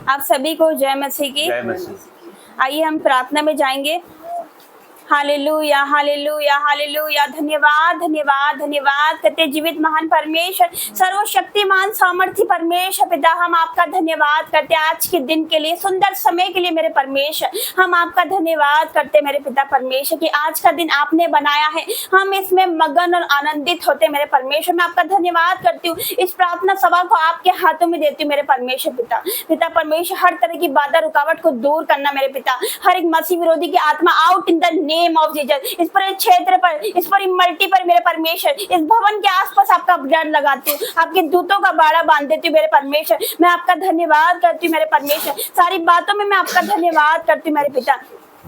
आप सभी को जय मसीह की। जय मसीह। आइए हम प्रार्थना में जाएंगे। Hallelujah hallelujah hallelujah. धन्यवाद धन्यवाद धन्यवाद करते जीवित महान परमेश्वर, सर्वशक्तिमान सामर्थ्य परमेश्वर पिता, हम आपका धन्यवाद करते आज के दिन के लिए, सुंदर समय के लिए मेरे परमेश्वर। हम आपका धन्यवाद करते मेरे पिता परमेश्वर कि आज का दिन आपने बनाया है, हम इसमें मगन और आनंदित होते मेरे परमेश्वर। मैं आपका धन्यवाद करती हूँ, इस प्रार्थना सभा को आपके हाथों में देती हूँ मेरे परमेश्वर पिता। पिता परमेश्वर, हर तरह की बाधा रुकावट को दूर करना मेरे पिता, हर एक मसीह विरोधी की आत्मा out in the name of Jesus. इस पर क्षेत्र पर, इस पर मल्टी पर मेरे परमेश्वर, इस भवन के आसपास आपका ब्लड लगाती हूँ, आपके दूतों का बाड़ा बांध देती हूँ मेरे परमेश्वर। मैं आपका धन्यवाद करती हूँ मेरे परमेश्वर, सारी बातों में मैं आपका धन्यवाद करती हूँ मेरे पिता।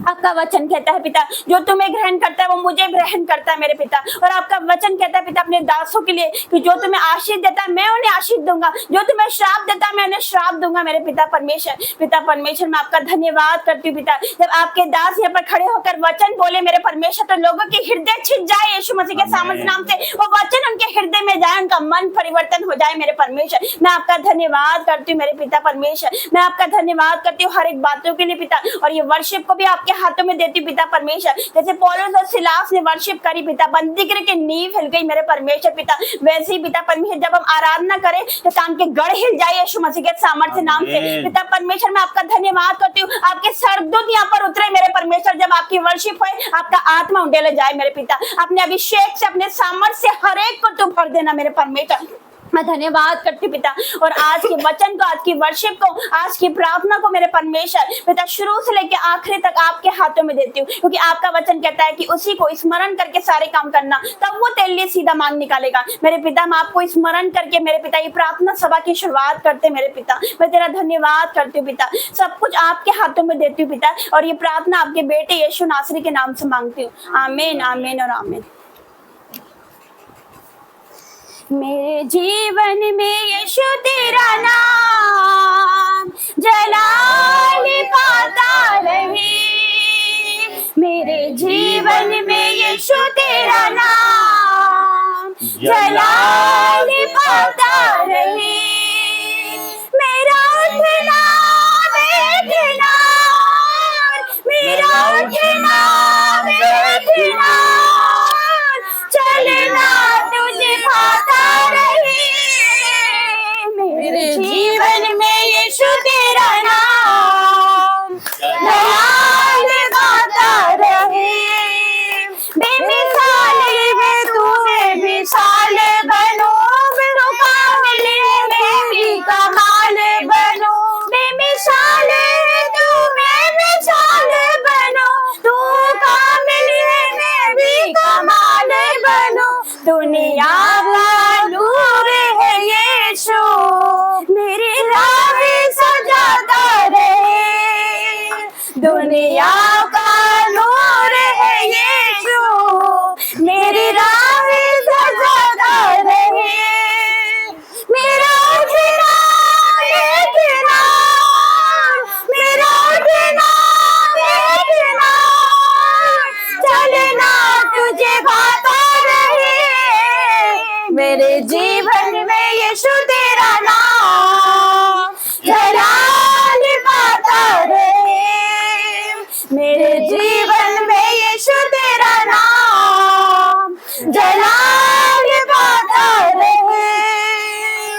आपका वचन कहता है पिता, जो तुम्हें ग्रहण करता है वो मुझे ग्रहण करता है मेरे पिता। और आपका वचन कहता है पिता अपने दासों के लिए कि जो तुम्हें आशीष देता है मैं उन्हें आशीष दूंगा, जो तुम्हें श्राप देता है मैं उन्हें श्राप दूंगा मेरे पिता परमेश्वर। पिता परमेश्वर, मैं आपका धन्यवाद करती हूँ पिता। जब आपके दास यहाँ पर खड़े होकर वचन बोले मेरे परमेश्वर, तो लोगों के हृदय छिद जाए यीशु मसीह के सामर्थ्य नाम से, वो वचन उनके हृदय में जाए, उनका मन परिवर्तन हो जाए मेरे परमेश्वर। मैं आपका धन्यवाद करती हूँ मेरे पिता परमेश्वर। मैं आपका धन्यवाद करती हूँ हर एक बातों के लिए पिता, और ये वर्शिप को भी आपके हाथों में देती पिता परमेश्वर। जैसे पौलुस और सिलास ने वर्शिप करी पिता, बंदी गृह की नींव हिल गई मेरे परमेश्वर पिता, वैसे ही पिता परमेश्वर जब हम आराधना करें तो कान के गढ़ हिल जाए यीशु मसीह के सामर्थ्य नाम से। पिता परमेश्वर, मैं आपका धन्यवाद करती हूँ, आपके सरदूत यहाँ पर उतरे मेरे परमेश्वर, जब आपकी वर्शिप होए आपका आत्मा उंडेले जाए मेरे पिता, अपने अभिषेक से, अपने सामर्थ्य से हर एक को तू भर देना मेरे परमेश्वर। मैं धन्यवाद करती पिता, और आज के वचन को, आज की वर्शिप को, आज की प्रार्थना को मेरे परमेश्वर पिता शुरू से लेकर आखिरी तक आपके हाथों में देती हूँ, क्योंकि आपका वचन कहता है कि उसी को स्मरण करके सारे काम करना, तब वो तेरे लिए सीधा मांग निकालेगा मेरे पिता। मैं आपको स्मरण करके मेरे पिता ये प्रार्थना सभा की शुरुआत करते मेरे पिता, मैं तेरा धन्यवाद करती हूँ पिता, सब कुछ आपके हाथों में देती हूँ पिता, और ये प्रार्थना आपके बेटे यीशु नासरी के नाम से मांगती हूँ। आमीन आमीन और आमीन। मेरे जीवन में यीशु तेरा नाम जलाल पाता रहे, मेरे जीवन में यीशु तेरा नाम जलाल पाता रहे। मेरा उठना बैठना, मेरा उठना बैठना, चलना तुझे भाता रहे, मेरे जीवन में यीशु तेरा नाम जलाल गाता रहे। बेमिसाल है तू, बेमिसाल बनो, बेमुकाबिले में भी कमाल बनो, बेमिसाल है तू, बेमिसाल बनो, तू कामिल में भी कमाल बनो, दुनिया का नूर है यीशु, मेरी राह सजाता रहे, दुनिया का नूर है यीशु, मेरी राह सजाता रहे। मेरा उठना बैठना, मेरा उठना बैठना, चलना तुझे भाता रहे, मेरे जीवन में यीशु तेरा नाम जलाल पाता रहे, मेरे जीवन में यीशु तेरा नाम जलाल पाता रहे।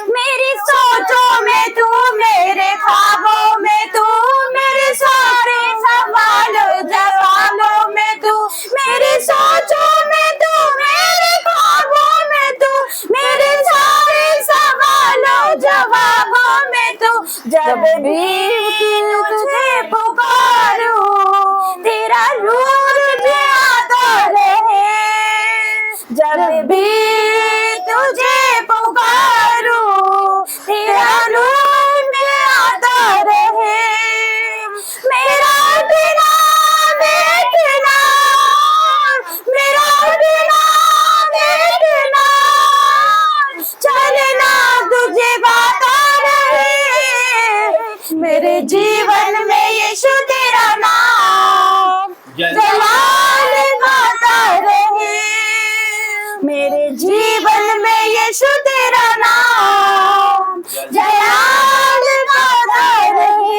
मेरी सोचों में तू, मेरे ख्वाबों में तू, मेरे सारे सवालों जवाबों में तू, मेरी सोचों में तू, मेरे ख्वाबों में तू, मेरे सारे सवालों जवाबों में तू, जब भी तुझे पुकारूं तेरा नूर मुझे आता रहे, जब भी तुझे पुकारूं तेरा नूर मुझे आता रहे। मेरा उठना बैठना, मेरा उठना बैठना, चलना तुझे भाता रहे, मेरे जीवन में यीशु तेरा नाम जलाल पाता रहे, मेरे जीवन में यीशु तेरा नाम जलाल पाता रहे।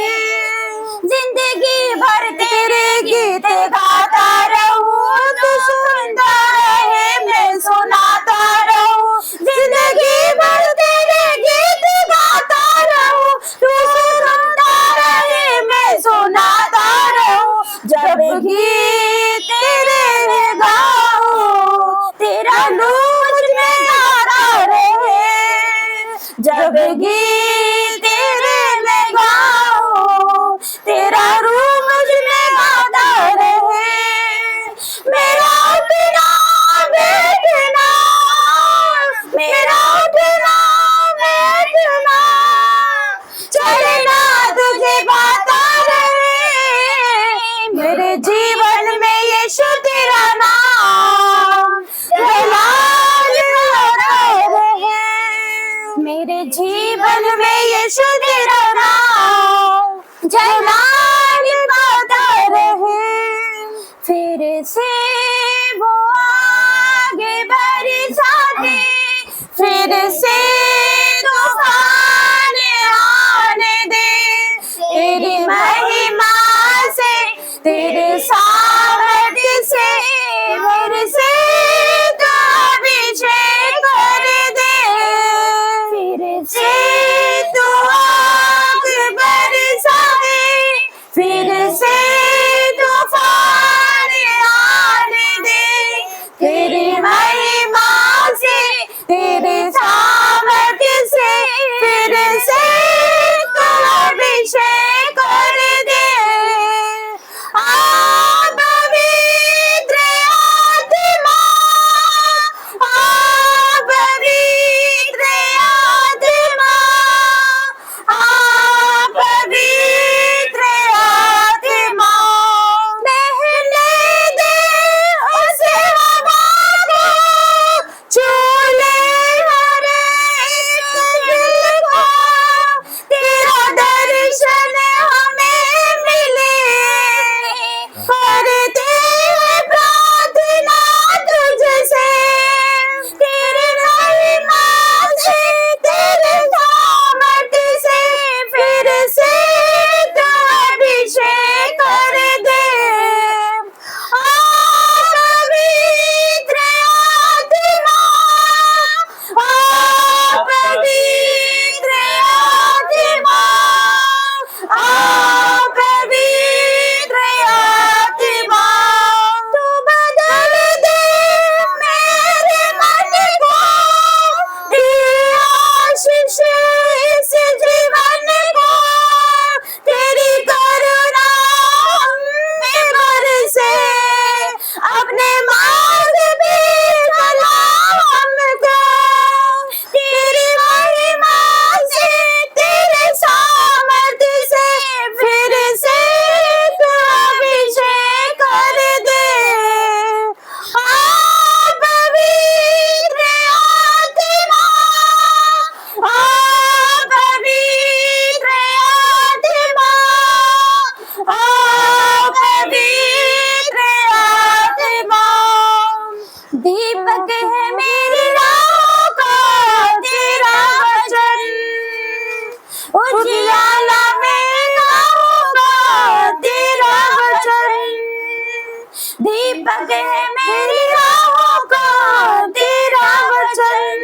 दीपक है मेरी राहों का तेरा वचन,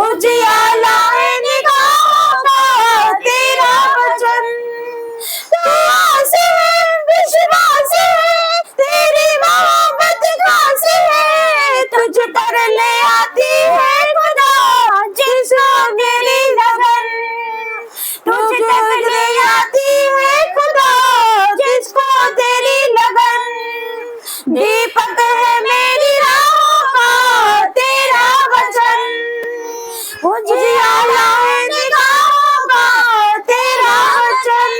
उजियाला है निगाहों का तेरा वचन। तू आस है, विश्वास है, तेरी मोहब्बत खास है, तुझ पर ले आती है खुदा जिसको मेरी लगन, तुझ पर ले आती है खुदा जिसको तेरी लगन। दीपक है मेरी राहों का तेरा वचन, उजियाला है निगाहों का तेरा वचन।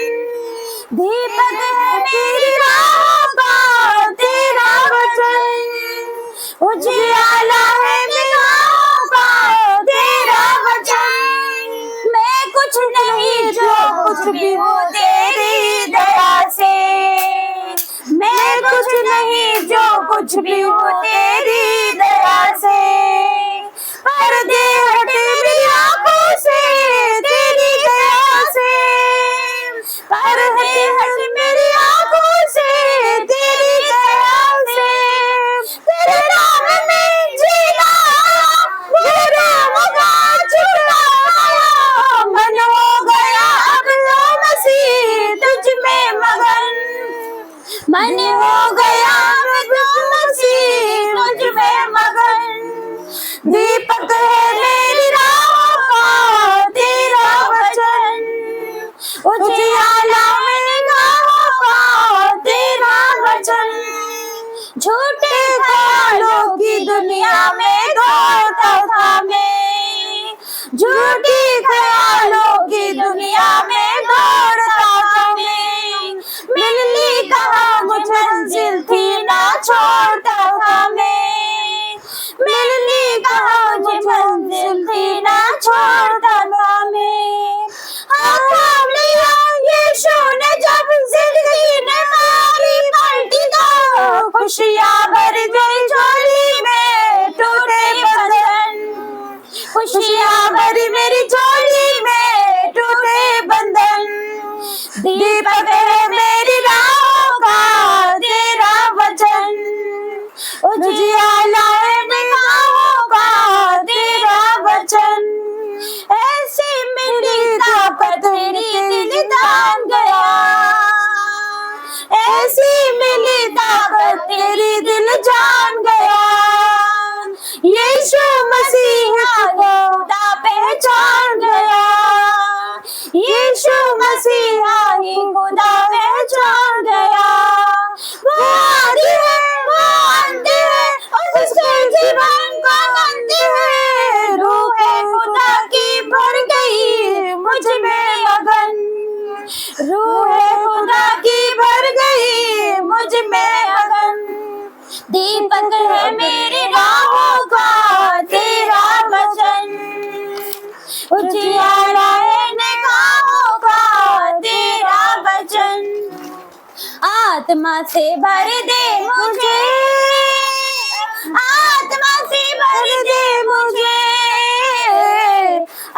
दीपक है मेरी राहों का तेरा वचन, उजियाला है निगाहों का तेरा वचन। मैं कुछ नहीं जो कुछ भी हूँ तेरी दया से, मैं कुछ नहीं जो कुछ भी हूँ तेरी दया से। पर्दे हट मेरी आँखों से तेरी दया से, पर्दे हट मेरी आँखों से तेरी दया से। तेरे नाम में जीना, तेरे नाम का छुड़ाया, मन हो गया अब लो मसीह तुझ में मगन, मन हो गया अब लो मसीह तुझ में मगन। दीपक है मेरी राहों का तेरा वचन, उजियाला है निगाहों का तेरा वचन। झूठे ख्यालों की दुनिया में दौड़ता था मैं, झूठी ख्यालों की दुनिया में दौड़ता था मैं। मिलनी कहाँ मुझ मंजिल थी ना छोड़ता था मैं, मिलनी कहाँ मुझ मंजिल थी ना छोड़ता था मैं। हाँ थाम लिया यीशु ने जब जिंदगी ने मारी पलटी तो, खुशियाँ भर गई झोली में टूटे बंधन, खुशियाँ भरी मेरी झोली में टूटे बंधन। दीपक है मेरी राहों का तेरा वचन, उजियाला है निगाहों का तेरा वचन। ऐसी मिली ताकत तेरी दिल जान गया, ऐसी मिली ताकत तेरी दिल जान गया। यीशु मसीहा खुदा पहचान गया, यीशु मसीहा ही खुदा पहचान गया। वो आदि है, वो अंत है, और उसके जीवन को अंत है। रूह खुदा की भर गई मुझ में मगन, रूह खुदा की भर गई मुझ में मगन। दीपक है मेरी राहों का तेरा वचन, उजियाला है निगाहों का तेरा वचन। आत्मा से भर दे मुझे, आत्मा से भर दे मुझे,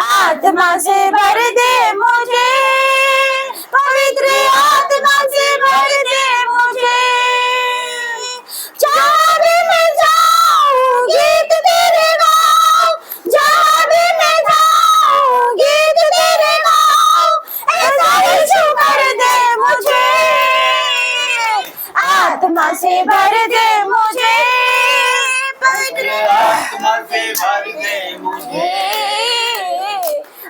आत्मा से भर दे मुझे, पवित्र आत्मा से भर दे मुझे। जहाँ भी मैं जाऊँ गीत तेरे गाऊँ, जहाँ भी मैं जाऊँ गीत तेरे गाऊँ। ऐसा यीशु कर दे मुझे, आत्मा से भर दे मुझे, पवित्र आत्मा से भर दे मुझे,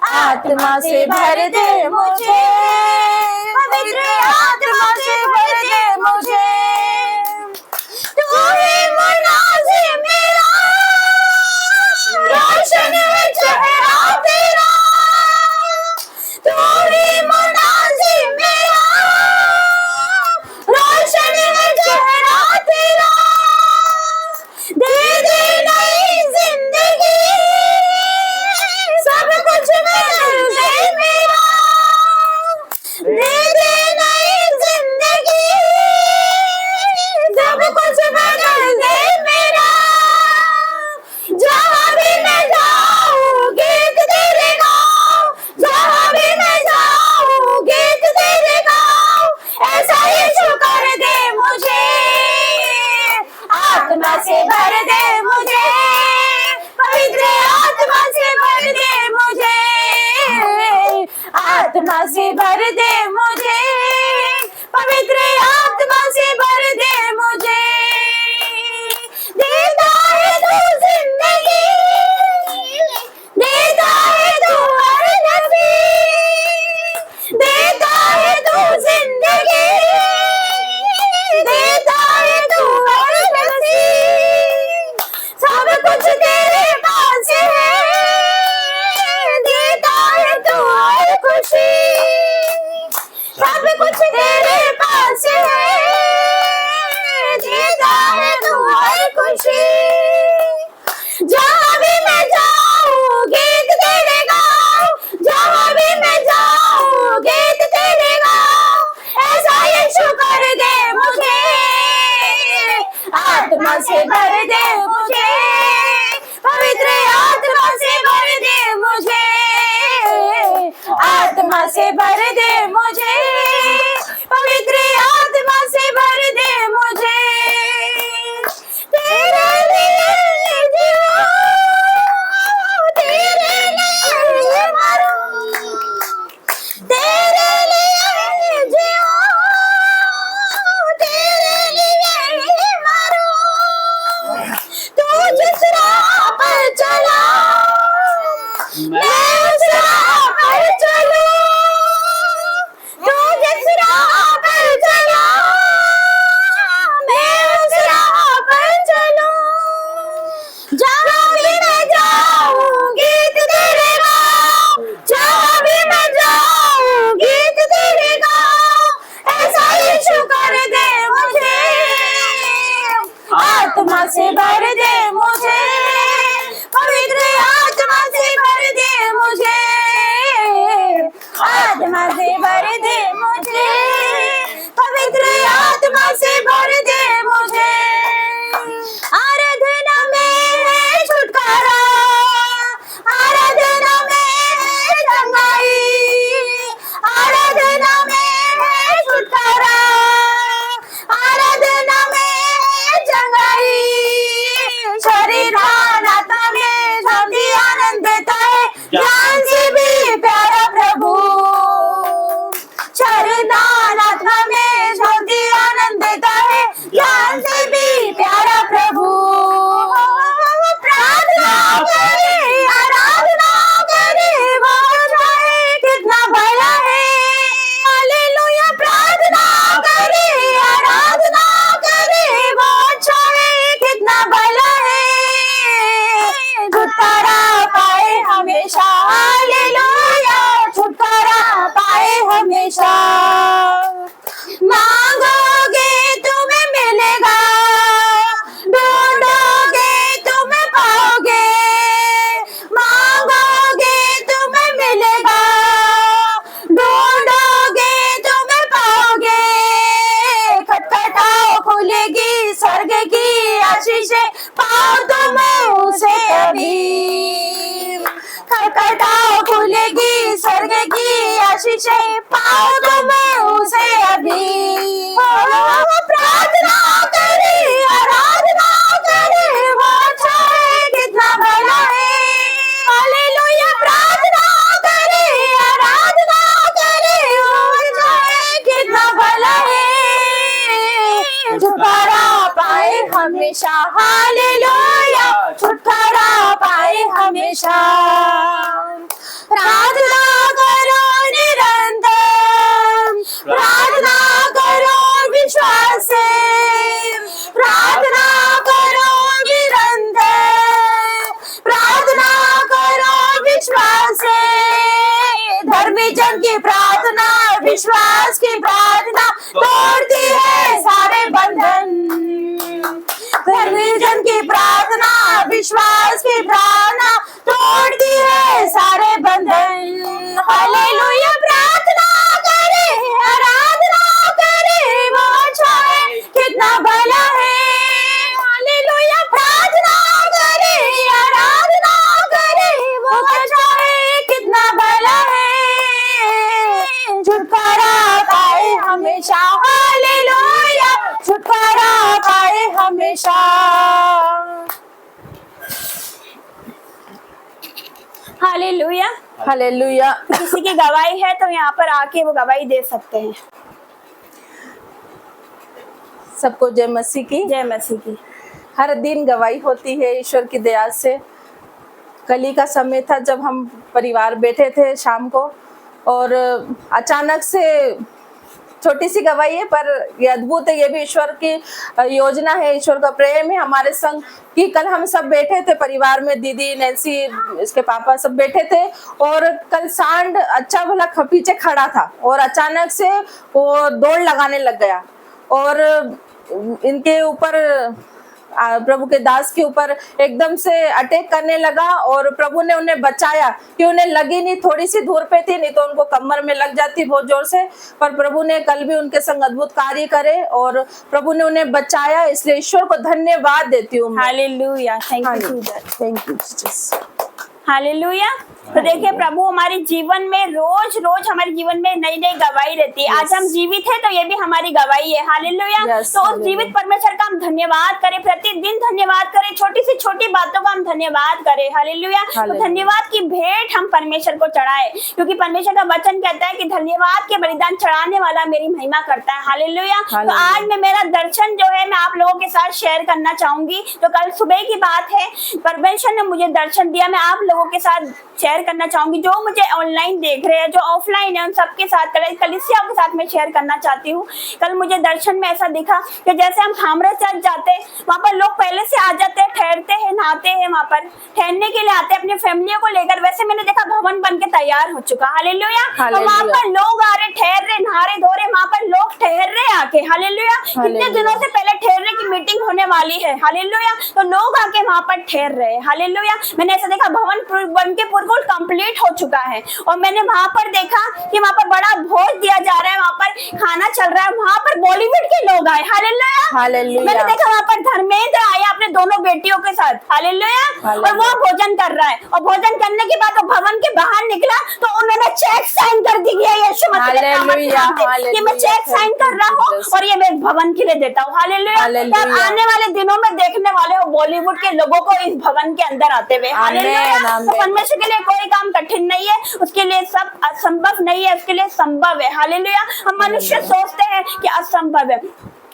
आत्मा से भर दे मुझे, पवित्र आत्मा से भर दे मुझे। तू ही मुनाजिम मेरा, रोशन है चेहरा तेरा। तू ही मुनाजिम मेरा, रोशन है चेहरा तेरा। दे दे नई जिंदगी, सब कुछ मिल दे मेरा। आत्मा से भर दे मुझे, पवित्र आत्मा से भर दे मुझे। देता है तू जिंदगी, देता है तू हर नसीब, देता है तू जिंदगी, देता है तू हर नसीब। सब कुछ तेरे पास है, देता है तू हर खुशी। सब कुछ तेरे पास है, देता है तू हर खुशी। जहाँ भी मैं जाऊँ गीत तेरे गाऊं, जहाँ भी मैं जाऊँ गीत तेरे गाऊं। ऐसा यीशु कर दे मुझे, आत्मा से भर दे मुझे, पवित्र आत्मा से भर दे मुझे, आत्मा से भर दे मुझे, पवित्र आत्मा से भर दे मुझे। तेरे लिए जीऊं, तेरे लिए मरूं, तेरे लिए जीऊं, तेरे लिए मरूं। तू जिस राह पर चला मैं उस राह पर चलूं, तू जिस राह पर चला मैं उस राह पर चलूं। जहाँ भी मैं जाऊँ गीत तेरे गाऊं, जहाँ भी मैं जाऊँ गीत तेरे गाऊं। ऐसा यीशु कर दे मुझे, आत्मा से भर दे मुझे, पवित्र आत्मा से भर दे मुझे, आत्मा से भर दे मुझे, पवित्र आत्मा से भर दे मुझे। आराधना में है छुटकारा, आराधना में है चंगाई, आराधना में है छुटकारा, आराधना में है चंगाई। शरीर और आत्मा में शांति आनंद देता है, ज्ञान से भी प्यारा प्रभु। शरीर और आत्मा में शांति आनंद देता है, ज्ञान से भी प्यारा प्रभु। प्रार्थना करे आराधना करे वो जाए कितना भला है। हालेलुया। प्रार्थना करे आराधना करे वो जाए कितना भला है। छुटकारा पाए हमेशा, हालेलुया। छुटकारा पाए हमेशा। मांगोगे तुम्हें मिलेगा, ढूंढोगे तुम्हें पाओगे, मांगोगे तुम्हें मिलेगा, ढूंढोगे तुम्हें पाओगे। खटखटाओ खुलेगी स्वर्ग की आशीषें, पाओ तुम उसे अभी। खटखटाओ खुलेगी स्वर्ग की आशीषें, पाओ तुम उसे अभी। प्रार्थना करे आराधना करे वो चाहे कितना भला है। हालेलुया। प्रार्थना करे आराधना करे वो चाहे कितना भला है। छुटकारा पाए हमेशा, हालेलुया। छुटकारा पाए हमेशा। प्रार्थना करो निरंतर, प्रार्थना करो विश्वास से, प्रार्थना करो निरंतर, प्रार्थना करो विश्वास से। धर्मी जन की प्रार्थना विश्वास की प्रार्थना तोड़ती है सारे बंधन। धर्मी जन की प्रार्थना विश्वास की प्रार्थना तोड़ती है सारे बंधन। हालेलुया। प्रार्थना करे आराधना करे वो चाहे कितना भला है। हालेलुया। प्रार्थना करे आराधना करे वो चाहे कितना भला है। छुटकारा पाए हमेशा, हालेलुया। छुटकारा पाए हमेशा। हालेलुया। हालेलुया। किसी की गवाही है तो यहाँ पर आके वो गवाही दे सकते हैं। सबको जय मसीह की। जय मसीह की। हर दिन गवाही होती है ईश्वर की दया से। कल ही का समय था जब हम परिवार बैठे थे शाम को, और अचानक से छोटी सी गवाही है पर ये अद्भुत है, ये भी ईश्वर की योजना है, ईश्वर का प्रेम है हमारे संग। कि कल हम सब बैठे थे परिवार में, दीदी, नैन्सी, इसके पापा सब बैठे थे, और कल सांड अच्छा भला पीछे खड़ा था और अचानक से वो दौड़ लगाने लग गया और इनके ऊपर, प्रभु के दास के ऊपर एकदम से अटैक करने लगा। और प्रभु ने उन्हें बचाया कि उन्हें लगी नहीं, थोड़ी सी दूर पे थी, नहीं तो उनको कमर में लग जाती बहुत जोर से। पर प्रभु ने कल भी उनके संग अद्भुत कार्य करे और प्रभु ने उन्हें बचाया, इसलिए ईश्वर को धन्यवाद देती हूँ। Hallelujah, thank you, thank you Jesus. Hallelujah. तो देखिए प्रभु हमारे जीवन में रोज रोज हमारे जीवन में नई नई गवाही रहती है। आज हम जीवित है तो ये भी हमारी गवाही है। हालेलुया। तो उस जीवित परमेश्वर का हम धन्यवाद करें, प्रतिदिन धन्यवाद करें, छोटी सी छोटी बातों का हम धन्यवाद करें। हालेलुया। तो धन्यवाद की भेंट हम परमेश्वर को चढ़ाए, क्योंकि परमेश्वर का वचन कहता है कि धन्यवाद के बलिदान चढ़ाने वाला मेरी महिमा करता है। हालेलुया। तो आज में मेरा दर्शन जो है मैं आप लोगों के साथ शेयर करना चाहूंगी। तो कल सुबह की बात है, परमेश्वर ने मुझे दर्शन दिया, मैं आप लोगों के साथ शेयर करना चाहूंगी। जो मुझे ऑनलाइन देख रहे हैं, जो ऑफलाइन है, उन सबके साथ कलीसिया के साथ मैं शेयर करना चाहती हूँ। कल मुझे दर्शन में ऐसा दिखा कि जैसे हम खामरा चर्च जाते हैं, वहाँ पर लोग पहले से आ जाते हैं, ठहरते हैं, नहाते हैं, वहाँ पर ठहरने के लिए आते हैं अपनी फैमिलियों को लेकर। वैसे मैंने देखा भवन बन के तैयार हो चुका। हालेलुया। तो वहाँ पर लोग आ रहे, ठहर रहे, नहा रहे, धो रहे, वहाँ पर लोग ठहर रहे आके। हालेलुया। कितने दिनों से पहले ठहरने की मीटिंग होने वाली है। हालेलुया। तो लोग आके वहाँ पर ठहर रहे। हालेलुया। मैंने ऐसा देखा भवन बन के बिल्कुल कंप्लीट हो चुका है, और मैंने वहां पर देखा कि वहां पर बड़ा भोज दिया जा रहा है, वहां पर खाना चल रहा है, वहां पर बॉलीवुड के लोग आए। हालेलुया। मैंने देखा वहां पर धर्मेंद्र आया अपने दोनों बेटियों के साथ। हालेलुया। और वो भोजन कर रहा है, और भोजन करने के बाद वो भवन के बाहर निकला तो उन्होंने चेक साइन कर दी है यीशु मसीह के नाम से कि मैं चेक साइन कर रहा हूँ और ये मैं भवन के लिए देता हूँ। हालेलुया। अब आने वाले दिनों में देखने वाले हो बॉलीवुड के लोगों को इस भवन के अंदर आते हुए। हालेलुया। तो परमेश्वर के लिए कोई काम कठिन नहीं है, उसके लिए सब असंभव नहीं है, उसके लिए संभव है। हालेलुया। हम मनुष्य सोचते हैं कि असंभव है,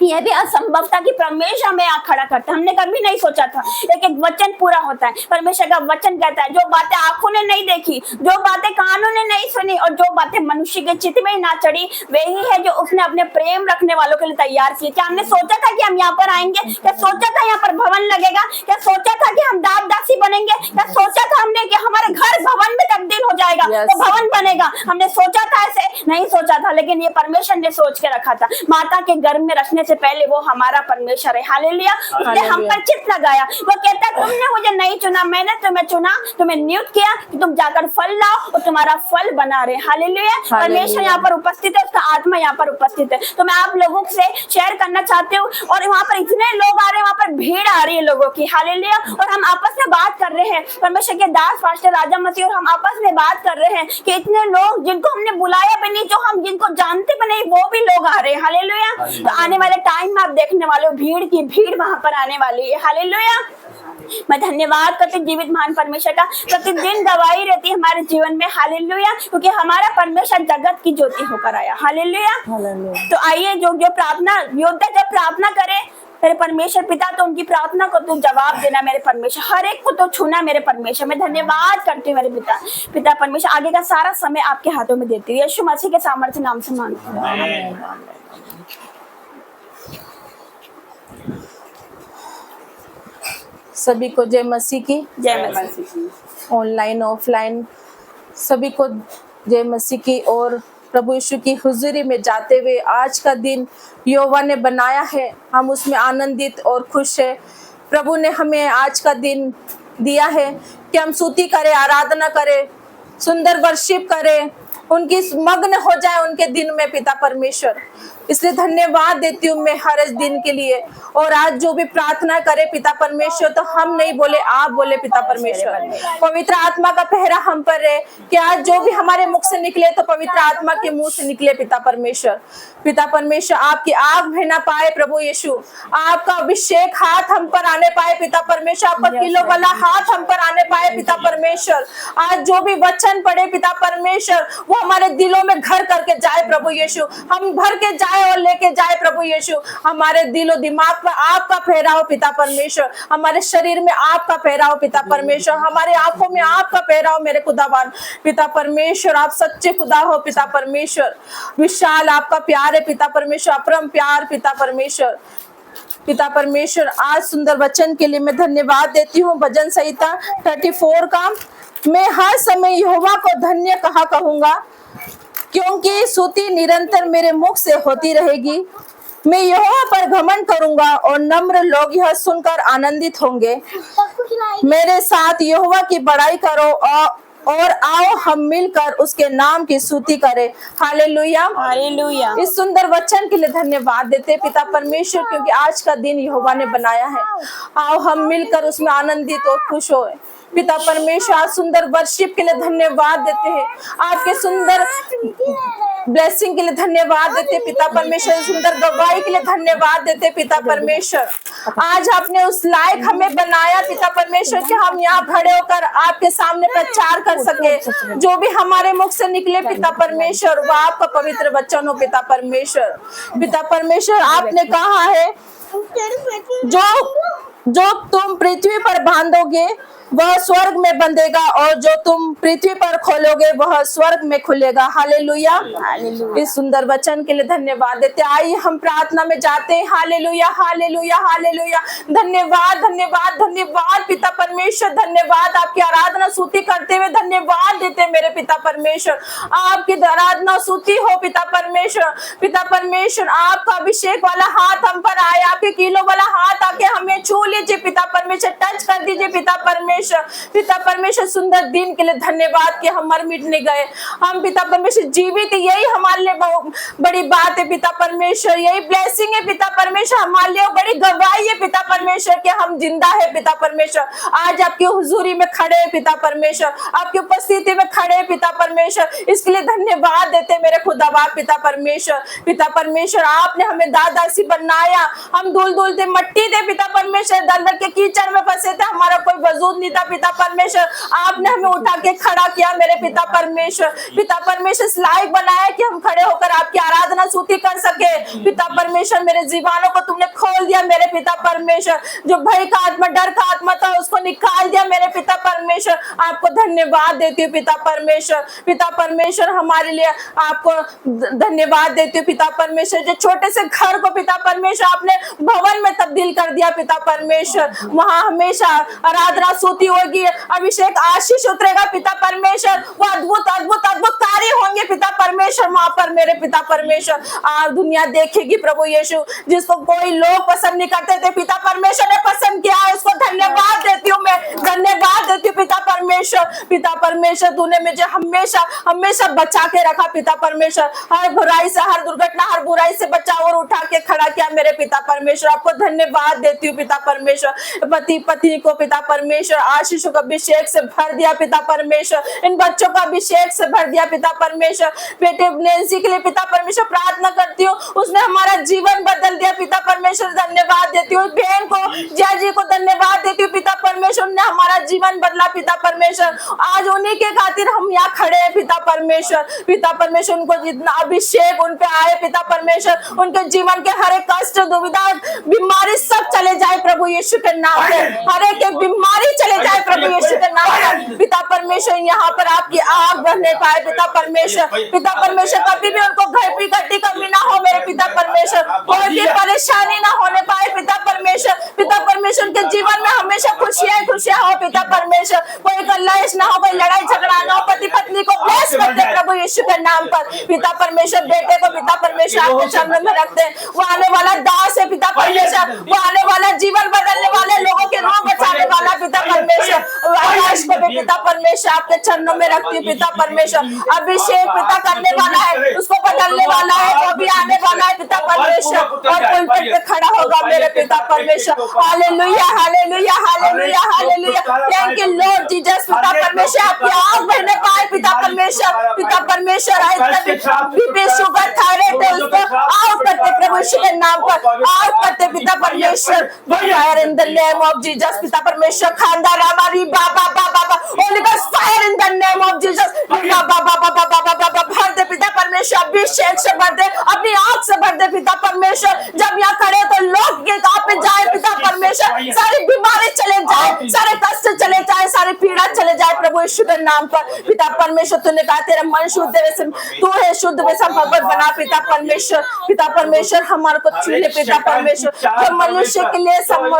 यह भी असंभव था कि परमेश्वर हमें यहाँ खड़ा करता है। हमने कभी नहीं सोचा था, लेकिन वचन पूरा होता है। परमेश्वर का वचन कहता है जो बातें आंखों ने नहीं देखी, जो बातें कानों ने नहीं सुनी, और जो बातें मनुष्य के चित्त में ना चढ़ी, वही है जो उसने अपने प्रेम रखने वालों के लिए तैयार की। क्या हमने सोचा था कि हम यहाँ पर आएंगे? क्या सोचा था यहाँ पर भवन लगेगा? क्या सोचा था कि हम दास दासी बनेंगे? क्या सोचा था हमने कि हमारे घर भवन में तब्दील हो जाएगा, तो भवन बनेगा? हमने सोचा था? ऐसे नहीं सोचा था, लेकिन ये परमेश्वर ने सोच के रखा था। माता के गर्भ में रखने से पहले वो हमारा परमेश्वर है। हालेलुया। उसने हम पर चित्त लगाया। वो कहता है तुमने मुझे नहीं चुना, मैंने तुम्हें चुना, तुम्हें नियुक्त किया कि तुम जाकर फल लाओ और तुम्हारा फल बना रहे। हालेलुया। परमेश्वर यहाँ पर उपस्थित है, उसका आत्मा यहाँ पर उपस्थित है। तो मैं आप लोगों से शेयर करना चाहती हूँ, और वहाँ पर इतने लोग आ रहे हैं, वहाँ पर भीड़ आ रही है लोगों की। हालेलुया। और हम आपस में बात कर रहे हैं, परमेश्वर के दास पास्टर राजा मसीह और हम आपस में बात कर रहे हैं कि इतने लोग जिनको हमने बुलाया भी नहीं, जो हम जिनको जानते भी नहीं, वो भी लोग आ रहे हैं। हालेलुया। तो आने वाले टाइम में आप देखने वाले हो भीड़ की भीड़ वहां पर आने वाली है। हालेलुया। मैं धन्यवाद करती हूँ जीवित महान परमेश्वर का। प्रतिदिन गवाही रहती है हमारे जीवन में। हालेलुया। क्योंकि हमारा परमेश्वर जगत की ज्योति होकर आया। हालेलुया। तो आइए जो प्रार्थना योद्धा जब प्रार्थना करे मेरे परमेश्वर पिता, तो उनकी प्रार्थना को तू जवाब देना मेरे परमेश्वर, हर एक को तो छूना मेरे परमेश्वर। मैं धन्यवाद करती हूँ मेरे पिता परमेश्वर। आगे का सारा समय आपके हाथों में देती हूँ, यीशु मसीह के सामर्थ्य नाम से मांगती हूँ। सभी को जय मसीह की। जय मसीह। ऑनलाइन ऑफलाइन सभी को जय मसीह की। और प्रभु यीशु की हुजूरी में जाते हुए आज का दिन यहोवा ने बनाया है, हम उसमें आनंदित और खुश है। प्रभु ने हमें आज का दिन दिया है कि हम स्तुति करें, आराधना करें, सुंदर वर्शिप करें, उनकी मग्न हो जाए उनके दिन में पिता परमेश्वर। इसलिए धन्यवाद देती हूँ मैं हर इस दिन के लिए। और आज जो भी प्रार्थना करे पिता परमेश्वर, तो हम नहीं बोले, आप बोले पिता परमेश्वर। पवित्र आत्मा का पहरा हम पर रहे कि आज जो भी हमारे मुख से निकले तो पवित्र आत्मा के मुंह से निकले पिता परमेश्वर। पिता परमेश्वर आपकी आग बहना पाए प्रभु यीशु, आपका अभिषेक हाथ हम पर आने पाए पिता परमेश्वर, आपका किलो वाला हाथ हम पर आने पाए पिता परमेश्वर। आज जो भी वचन पड़े पिता परमेश्वर, वो हमारे दिलों में घर करके जाए प्रभु यीशु, हम भर के जाए और लेके जाए प्रभु यीशु। हमारे दिलो दिमाग पर आपका पहराव पिता परमेश्वर, हमारे शरीर में आपका पहराव पिता परमेश्वर, हमारे आंखों में आपका पहराव मेरे खुदावन पिता परमेश्वर। आप सच्चे खुदा हो पिता परमेश्वर, विशाल आपका प्यार है पिता परमेश्वर, अपरम प्यार पिता परमेश्वर। पिता परमेश्वर आज सुंदर वचन के लिए मैं धन्यवाद देती हूँ। भजन संहिता 34 का, मैं हर समय यहोवा को धन्य कहा कहूंगा, क्योंकि स्तुति निरंतर मेरे मुख से होती रहेगी। मैं यहोवा पर घमंड करूंगा और नम्र लोग यह सुनकर आनंदित होंगे। मेरे साथ यहोवा की बड़ाई करो और आओ हम मिलकर उसके नाम की स्तुति करें। Hallelujah, hallelujah. इस सुंदर वचन के लिए धन्यवाद देते पिता परमेश्वर, क्योंकि आज का दिन यहोवा ने बनाया है। आओ हम मिलकर उसमें आनंदित और खुश हो। पिता परमेश्वर आज सुंदर वर्शिप के लिए धन्यवाद देते हैं, आपके सुंदर ब्लेसिंग के लिए धन्यवाद देते पिता परमेश्वर, सुंदर गवाही के लिए धन्यवाद देते पिता परमेश्वर। आज आपने उस लायक हमें बनाया पिता परमेश्वर कि हम यहाँ खड़े होकर आपके सामने प्रचार कर सके। जो भी हमारे मुख से निकले पिता परमेश्वर, वो आपका पवित्र वचन हो पिता परमेश्वर। पिता परमेश्वर आपने कहा है, जो तुम पृथ्वी पर बांधोगे वह स्वर्ग में बंधेगा, और जो तुम पृथ्वी पर खोलोगे वह स्वर्ग में खुलेगा। Hallelujah, hallelujah. इस सुंदर वचन के लिए धन्यवाद देते। आइए हम प्रार्थना में जाते हैं। Hallelujah, hallelujah, hallelujah. धन्यवाद, धन्यवाद, धन्यवाद पिता परमेश्वर, धन्यवाद। आपकी आराधना स्तुति करते हुए धन्यवाद देते मेरे पिता परमेश्वर। आपकी आराधना स्तुति हो पिता परमेश्वर। पिता परमेश्वर आपका अभिषेक वाला हाथ हम पर आए, आपके कीलों वाला हाथ आके हमें छू लीजिए पिता परमेश्वर, टच कर दीजिए पिता परमेश्वर। पिता परमेश्वर सुंदर दिन के लिए धन्यवाद कि हम मर मिटने गए, हम पिता परमेश्वर जीवित, यही हमारे लिए बड़ी बात है पिता परमेश्वर, यही ब्लेसिंग है पिता परमेश्वर, हमारे लिए बड़ी गवाही है पिता परमेश्वर कि हम जिंदा है पिता परमेश्वर। आज आपकी हुजूरी में खड़े हैं पिता परमेश्वर, आपकी उपस्थिति में खड़े हैं पिता परमेश्वर, इसके लिए धन्यवाद देते मेरे खुदाबाद पिता परमेश्वर। पिता परमेश्वर आपने हमें दादासी बनाया, हम धूल धूल थे, मट्टी थे पिता परमेश्वर, दलदल के कीचड़ में फंसे थे, हमारा कोई वजूद नहीं था पिता परमेश्वर। आपने हमें उठा के खड़ा किया मेरे पिता परमेश्वर। पिता परमेश्वर इस लायक बनाया कि हम खड़े होकर आपकी आराधना स्तुति कर सके। पिता परमेश्वर मेरे जीवानों को तुमने खोल दिया मेरे पिता परमेश्वर, जो भय का आत्मा, डर का आत्मा था उसको निकाल दिया मेरे पिता परमेश्वर। आपको धन्यवाद देती हूँ पिता परमेश्वर। पिता परमेश्वर हमारे लिए आपको धन्यवाद देती हूँ पिता परमेश्वर, जो छोटे से घर को पिता परमेश्वर आपने भवन में तब्दील कर दिया पिता परमेश्वर। वहाँ हमेशा आराधना स्तुति होगी, अभिषेक आशीष उतरेगा पिता परमेश्वर, वो अद्भुत अद्भुत अद्भुत कार्य होंगे पिता परमेश्वर वहां पर मेरे पिता परमेश्वर। आज दुनिया देखेगी प्रभु यीशु, जिसको कोई लोग पसंद नहीं करते थे पिता परमेश्वर ने पसंद किया है, उसको धन्यवाद देती हूँ मैं, धन्यवाद देती हूँ पिता परमेश्वर। पिता परमेश्वर तूने मुझे हमेशा हमेशा बचा के रखा पिता परमेश्वर, हर बुराई से, हर दुर्घटना, हर बुराई से बचा और उठा के खड़ा किया मेरे पिता परमेश्वर। आपको धन्यवाद देती हूँ पिता परमेश्वर। पति पत्नी को पिता परमेश्वर आशीषों का अभिषेक से भर दिया पिता परमेश्वर, इन बच्चों का अभिषेक से भर दिया पिता परमेश्वर। बेटे नैन्सी के लिए पिता परमेश्वर प्रार्थना करती हूँ, उसने हमारा जीवन बदल दिया पिता परमेश्वर, धन्यवाद देती हूँ। बहन को, जिया जी को धन्यवाद देती हूँ पिता परमेश्वर, ने हमारा जीवन बदला पिता परमेश्वर। आज उन्हीं के खातिर हम यहाँ खड़े हैं पिता परमेश्वर। पिता परमेश्वर उनको जितना अभिषेक उन पे आए पिता परमेश्वर, उनके जीवन के हर एक कष्ट, दुविधा, बीमारी सब चले जाए प्रभु यीशु के नाम से, हर एक बीमारी चले जाए प्रभु यीशु के नाम से पिता परमेश्वर। यहाँ पर आपकी आग बढ़ने पाए पिता परमेश्वर। पिता परमेश्वर कभी भी उनको घर की कटी कमी ना हो मेरे पिता परमेश्वर, कोई भी परेशानी ना होने पाए पिता परमेश्वर। पिता परमेश्वर के जीवन में हमेशा खुशियां खुशियां हो पिता परमेश्वर, कोई कलेश ना हो, कोई लड़ाई झगड़ा ना हो, पति पत्नी को ब्लेस करते प्रभु यीशु के नाम पर। पिता परमेश्वर बेटे को पिता परमेश्वर आपके चरणों में रखते हैं। वो आने वाला दास है पिता परमेश्वर, वो आने वाला जीवन बदलने वाले लोगों के रोग बचाने वाला पिता परमेश्वर। आकाश को भी पिता परमेश्वर आपके चरणों में रखती हूँ पिता परमेश्वर। अभिषेक पिता करने वाला है, उसको बदलने वाला है, वो भी आने वाला है पिता परमेश्वर और पुलपिट पे खड़ा होगा मेरे पिता परमेश्वर। Hallelujah hallelujah hallelujah hallelujah. Thank you Lord Jesus. पिता परमेश्वर आपकी आग बहने पाए पिता परमेश्वर। पिता परमेश्वर बीपी शुगर थायराइड है उसको आउट करते प्रभु यीशु के नाम पर, आउट करते पिता परमेश्वर। Fire in the name of Jesus पिता परमेश्वर। खानदार हमारी बाबा बाबा holy ghost fire in the name of Jesus. बाबा बाबा बाबा बाबा भर दे पिता परमेश्वर, अभिषेक से भर दे, अपनी आंख से भर दे पिता परमेश्वर। जब यहाँ खड़े तो लोग के आप पे जाए पिता परमेश्वर, सारी बीमारी चले जाए, सारे कष्ट चले जाए, सारी पीड़ा चले जाए प्रभु यीशु के नाम पर। पिता परमेश्वर तूने कहा तेरा मन शुद्ध वैसे तू है शुद्ध वैसा भगवत बना पिता परमेश्वर। पिता परमेश्वर हमारे को चुने पिता परमेश्वर, जो मनुष्य के लिए संभव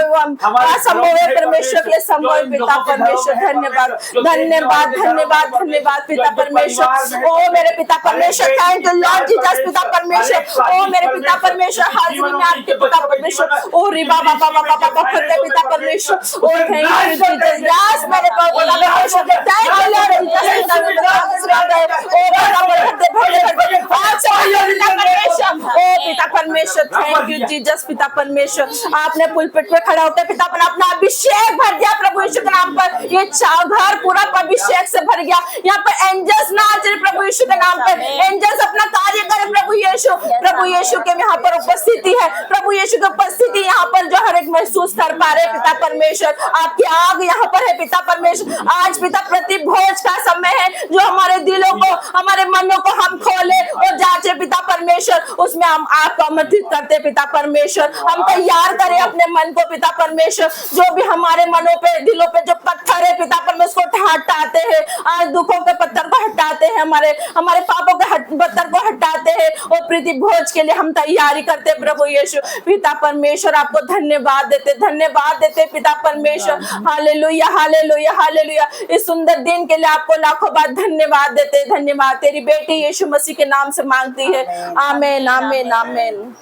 है परमेश्वर के लिए संभव है पिता परमेश्वर। धन्यवाद धन्यवाद धन्यवाद धन्यवाद पिता परमेश्वर। ओ मेरे पिता परमेश्वर थैंक यू लॉर्ड जीसस पिता परमेश्वर। ओ मेरे पिता परमेश्वर हाजिरी में आपके पिता परमेश्वर। ओ री बाबा बाबा बाबा बाबा पिता परमेश्वर। ओ थैंक यू जीसस यस मेरे पिता परमेश्वर। थैंक यू लॉर्ड जीसस पिता परमेश्वर। थैंक यू जीसस पिता परमेश्वर। आपने पुलपिट पे खड़ा होकर पिता अपना अभिषेक भर दिया प्रभु यीशु के नाम पर। ये घर पूरा अभिषेक से भर गया। यहाँ पर एंजल्स नाच रहे प्रभु यीशु के नाम पर, एंजल्स अपना कार्य करे प्रभु यीशु के यहाँ पर उपस्थिति है। प्रभु यीशु की उपस्थिति यहाँ पर जो हर एक महसूस कर पा रहे पिता परमेश्वर। आपकी आग यहाँ पर है पिता परमेश्वर। आज पिता प्रति भोज का समय है, जो हमारे दिलों को हमारे मनों को हम खोले और जांचे पिता परमेश्वर, उसमें हम आपको आमंत्रित करते पिता परमेश्वर। हम तैयार करें अपने मन को पिता परमेश्वर, जो भी हमारे मनों पे दिलों पे जो पत्थर है पिता परमेश्वर को हटाते हैं, आज दुखों के पत्थर को हटाते हैं, हमारे पापों के पत्थर को हटाते हैं और प्रीति भोज के लिए हम तैयारी करते प्रभु यीशु। पिता परमेश्वर आपको धन्यवाद देते पिता परमेश्वर। Hallelujah hallelujah hallelujah. इस सुंदर दिन के लिए आपको लाखों बार धन्यवाद देते। धन्यवाद तेरी बेटी यीशु मसीह के नाम से मांगती है, आमीन आमीन आमीन।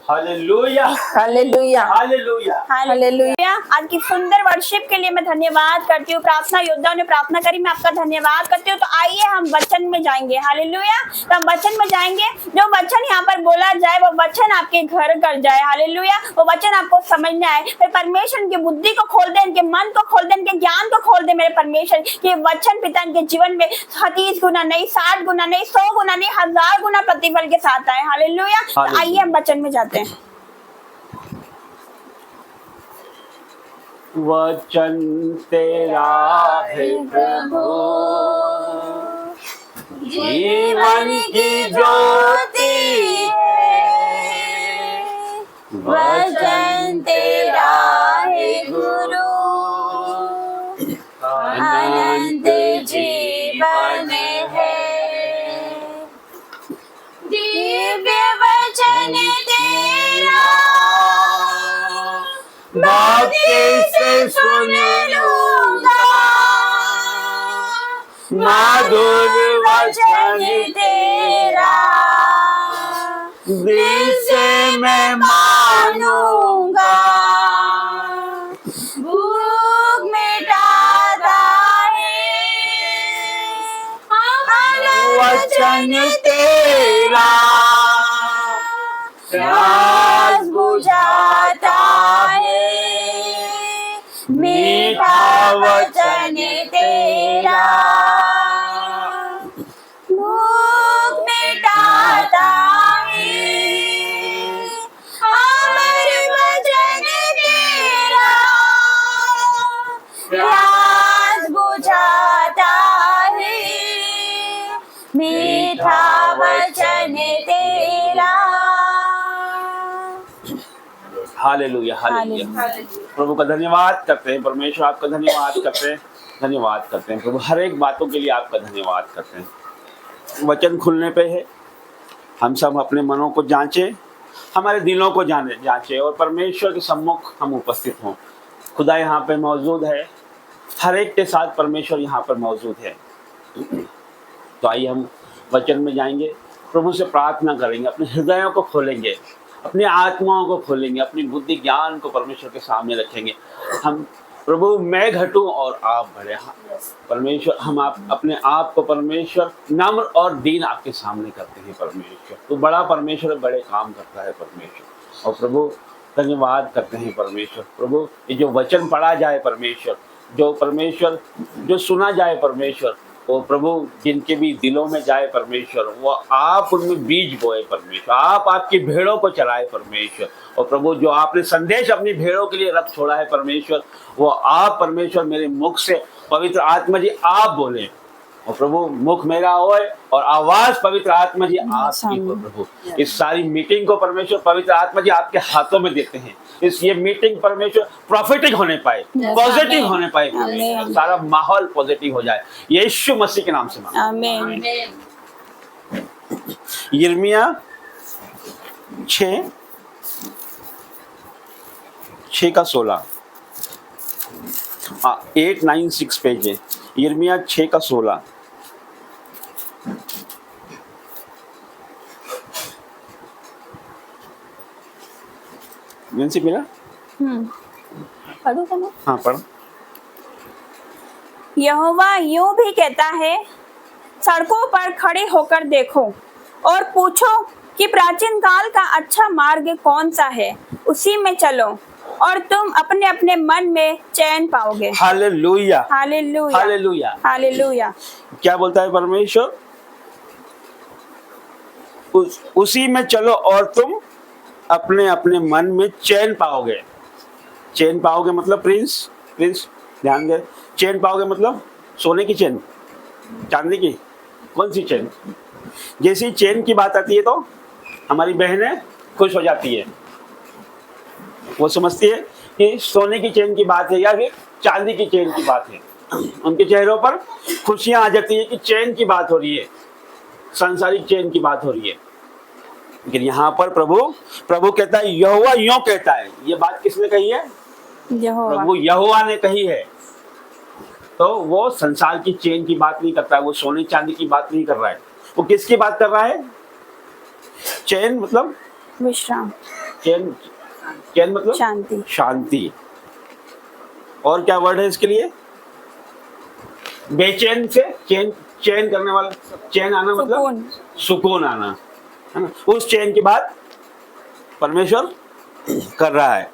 Hallelujah hallelujah hallelujah hallelujah. आज की सुंदर वर्शिप के लिए मैं धन्यवाद करती हूँ। प्रार्थना योद्धाओं ने प्रार्थना करी, मैं आपका धन्यवाद करती हूँ। तो आइए हम वचन में जाएंगे। हालेलुया। तो हम वचन में जाएंगे। जो वचन यहाँ पर बोला जाए वो वचन आपके घर कर जाए। हालेलुया। वो वचन आपको समझ में आए। फिर परमेश्वर इनकी बुद्धि को खोल दे, इनके मन को खोल दे, इनके ज्ञान को खोल दे मेरे परमेश्वर। ये वचन पिता इनके जीवन में 30 गुना नहीं, 60 गुना नहीं, 100 गुना नहीं, 1000 गुना प्रतिफल के साथ आए। हालेलुया। तो आइए हम वचन में जाते हैं। वचन तेरा है प्रभु, जीवन की ज्योति है। वचन तेरा है गुरु, अनंत जीवन है। दिव्य वचन तेरा भक्ति से सुन लूंगा, मधुर वचन तेरा दिल से मैं मानूंगा। भूख मिटाता है वचन तेरा, प्यास बुझाता है मीठा वचन तेरा। भूख मिटाता है अमर वचन तेरा, प्यास बुझाता है मीठा वचन तेरा। Hallelujah hallelujah. प्रभु का धन्यवाद करते हैं, परमेश्वर आपका धन्यवाद करते हैं प्रभु। हर एक बातों के लिए आपका धन्यवाद करते हैं। वचन खुलने पे है, हम सब अपने मनों को जांचें, हमारे दिलों को जांचें और परमेश्वर के सम्मुख हम उपस्थित हों। खुदा यहाँ पे मौजूद है, हर एक के साथ परमेश्वर यहाँ पर मौजूद है। तो आइए हम वचन में जाएंगे, प्रभु से प्रार्थना करेंगे, अपने हृदयों को खोलेंगे, अपनी आत्माओं को खोलेंगे, अपनी बुद्धि ज्ञान को परमेश्वर के सामने रखेंगे। हम प्रभु मैं घटूं और आप बढ़े। परमेश्वर हम आप अपने आप को परमेश्वर नम्र और दीन आपके सामने करते हैं। परमेश्वर तो बड़ा परमेश्वर बड़े काम करता है परमेश्वर। और प्रभु धन्यवाद करते हैं परमेश्वर। प्रभु ये जो वचन पढ़ा जाए परमेश्वर, जो परमेश्वर जो सुना जाए परमेश्वर, वो प्रभु जिनके भी दिलों में जाए परमेश्वर, वो आप उनमें बीज बोए परमेश्वर, आप आपकी भेड़ों को चलाए परमेश्वर। और प्रभु जो आपने संदेश अपनी भेड़ों के लिए रख छोड़ा है परमेश्वर, वो आप परमेश्वर मेरे मुख से पवित्र आत्मा जी आप बोले। और प्रभु मुख मेरा होए और आवाज पवित्र आत्मा जी आपकी हो। प्रभु इस सारी मीटिंग को परमेश्वर पवित्र आत्मा जी आपके हाथों में देते हैं। इस ये मीटिंग परमेश्वर प्रॉफिटिक होने पाए, पॉजिटिव होने पाए, सारा माहौल पॉजिटिव हो जाए, यीशु मसीह के नाम से मांगते हैं। आमीन। यिर्मयाह 6:16 896 पेज है। यिर्मयाह 6:16। से मिला? पढ़ो क्या? हाँ पढ़। यहोवा यूं भी कहता है, सड़कों पर खड़े होकर देखो और पूछो कि प्राचीन काल का अच्छा मार्ग कौन सा है, उसी में चलो और तुम अपने अपने मन में चैन पाओगे। Hallelujah, hallelujah, hallelujah, hallelujah. क्या बोलता है परमेश्वर? उसी में चलो और तुम अपने अपने मन में चैन पाओगे। चैन पाओगे मतलब प्रिंस ध्यान दे, चैन पाओगे मतलब सोने की चैन, चांदी की, कौन सी चैन? जैसी चैन की बात आती है तो हमारी बहनें खुश हो जाती है, वो समझती है कि सोने की चैन की बात है या फिर चांदी की चैन की बात है। उनके चेहरों पर खुशियां आ जाती है कि चैन की बात हो रही है, सांसारिक चैन की बात हो रही है। लेकिन यहाँ पर प्रभु कहता है, यहोवा यूं कहता है। ये बात किसने कही है? प्रभु यहोवा ने कही है। तो वो संसार की चैन की बात नहीं करता है, वो सोने चांदी की बात नहीं कर रहा है। वो किसकी बात कर रहा है? चैन मतलब विश्राम, चैन मतलब शांति, शांति। और क्या वर्ड है इसके लिए? बेचैन से चैन करने वाला, चैन आना मतलब सुकून आना, है ना? उस चैन की बात परमेश्वर कर रहा है,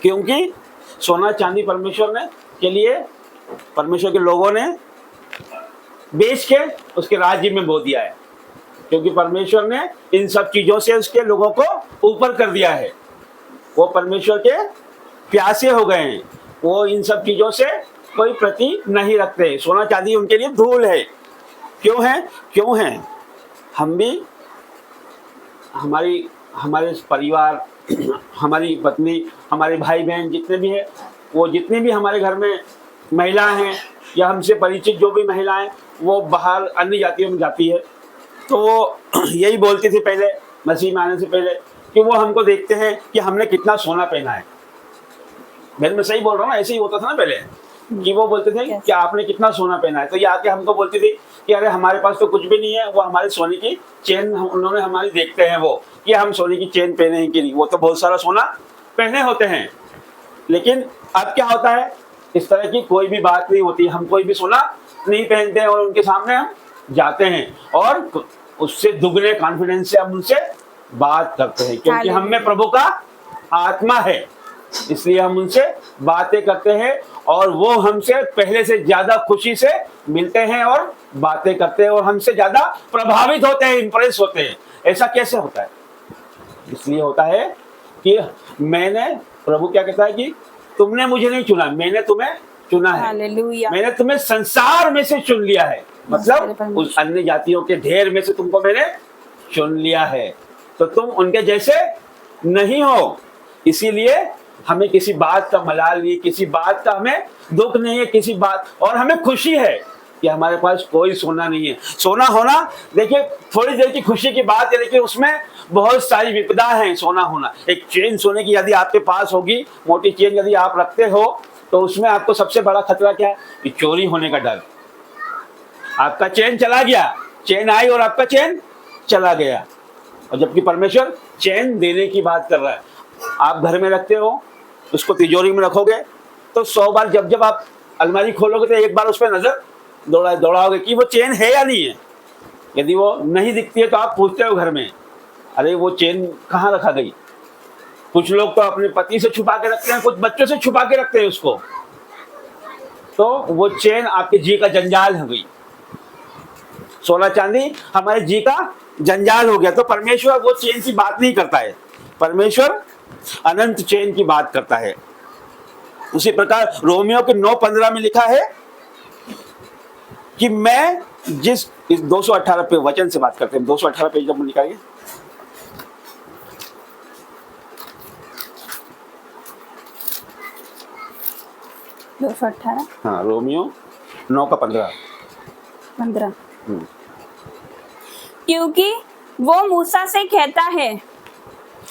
क्योंकि सोना चांदी परमेश्वर ने के लिए परमेश्वर के लोगों ने बेच के उसके राज्य में बो दिया है, क्योंकि परमेश्वर ने इन सब चीजों से उसके लोगों को ऊपर कर दिया है। वो परमेश्वर के प्यासे हो गए हैं, वो इन सब चीजों से कोई प्रति नहीं रखते। सोना चांदी उनके लिए धूल है। क्यों है? हम भी, हमारे परिवार, हमारी पत्नी, हमारे भाई बहन जितने भी हैं, वो जितने भी हमारे घर में महिलाएं हैं या हमसे परिचित जो भी महिलाएं, वो बाहर अन्य जातियों में जाती है, तो वो यही बोलती थी पहले, मसीह में आने से पहले, कि वो हमको देखते हैं कि हमने कितना सोना पहना है। मैं सही बोल रहा हूँ ना? ऐसे ही होता था ना पहले, कि वो बोलते थे कि आपने कितना सोना पहना है। तो ये आके हमको बोलती थी कि अरे हमारे पास तो कुछ भी नहीं है, वो हमारे सोने की चेन उन्होंने हमारी देखते हैं वो कि हम सोने की चेन पहने हैं कि नहीं। वो तो बहुत सारा सोना पहने होते हैं, लेकिन अब क्या होता है, इस तरह की कोई भी बात नहीं होती। हम कोई भी सोना नहीं पहनते हैं और उनके सामने हम जाते हैं और उससे दुगने कॉन्फिडेंस से हम उनसे बात करते हैं, क्योंकि हम में प्रभु का आत्मा है, इसलिए हम उनसे बातें करते हैं और वो हमसे पहले से ज्यादा खुशी से मिलते हैं और बातें करते हैं और हमसे ज्यादा प्रभावित होते हैं, इंप्रेस होते हैं। ऐसा कैसे होता है? इसलिए होता है कि प्रभु क्या कहता है कि तुमने मुझे नहीं चुना, मैंने तुम्हें चुना है। मैंने तुम्हें संसार में से चुन लिया है, मतलब उस अन्य जातियों के ढेर में से तुमको मैंने चुन लिया है, तो तुम उनके जैसे नहीं हो। इसीलिए हमें किसी बात का मलाल नहीं, किसी बात का हमें दुख नहीं है, किसी बात, और हमें खुशी है कि हमारे पास कोई सोना नहीं है। सोना होना देखिए थोड़ी देर की खुशी की बात है, लेकिन उसमें बहुत सारी विपदा है सोना होना। एक चेन सोने की यदि आपके पास होगी, मोटी चेन यदि आप रखते हो, तो उसमें आपको सबसे बड़ा खतरा क्या है? कि चोरी होने का डर। आपका चैन चला गया, चैन आई और आपका चैन चला गया। और जबकि परमेश्वर चैन देने की बात कर रहा है। आप घर में रखते हो, उसको तिजोरी में रखोगे तो 100 बार जब जब आप अलमारी खोलोगे तो एक बार उस पर नजर दौड़ाओगे कि वो चेन है या नहीं है। यदि वो नहीं दिखती है तो आप पूछते हो घर में, अरे वो चेन कहाँ रखा गई। कुछ लोग तो अपने पति से छुपा के रखते हैं, कुछ बच्चों से छुपा के रखते हैं उसको। तो वो चेन आपके जी का जंजाल हो गई, सोना चांदी हमारे जी का जंजाल हो गया। तो परमेश्वर वो चेन की बात नहीं करता है, परमेश्वर अनंत चेन की बात करता है। उसी प्रकार रोमियो के 9:15 में लिखा है कि मैं जिस 218 पे वचन से बात करते हैं, 218 पेज जब निकालिए। हाँ, रोमियो 9:15। क्योंकि वो मूसा से कहता है,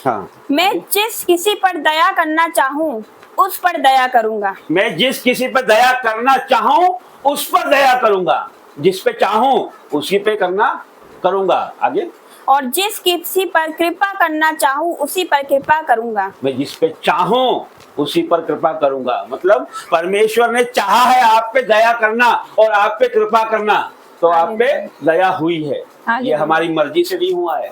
हाँ, मैं जिस किसी पर दया करना चाहूँ उस पर दया करूंगा। मैं जिस किसी पर दया करना चाहूं उस पर दया करूंगा, जिस पे चाहूं उसी पे करूंगा। आगे, और जिस किसी पर कृपा करना चाहूँ उसी पर कृपा करूंगा। मैं जिस पे चाहूं उसी पर कृपा करूंगा। मतलब परमेश्वर ने चाहा है आप पे दया करना और आप पे कृपा करना, तो आप पे दया हुई है। ये हमारी मर्जी से नहीं हुआ है,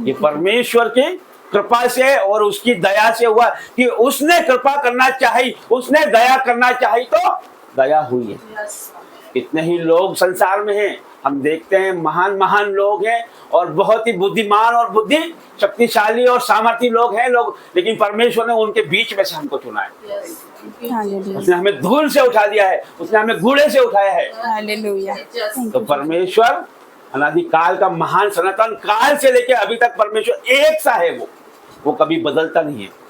ये परमेश्वर की कृपा से और उसकी दया से हुआ कि उसने कृपा करना चाही, उसने दया करना चाही तो दया हुई है। इतने ही लोग संसार में हैं, हम देखते हैं महान महान लोग हैं और बहुत ही बुद्धिमान और बुद्धि शक्तिशाली और सामर्थी लोग हैं लोग, लेकिन परमेश्वर ने उनके बीच में से हमको चुना है। उसने हमें धूल से उठा दिया है, उसने हमें घूड़े से उठाया है। हालेलुया। तो परमेश्वर अनादिकाल का महान सनातन काल से लेकर अभी तक परमेश्वर एक सा है, वो कभी बदलता नहीं है।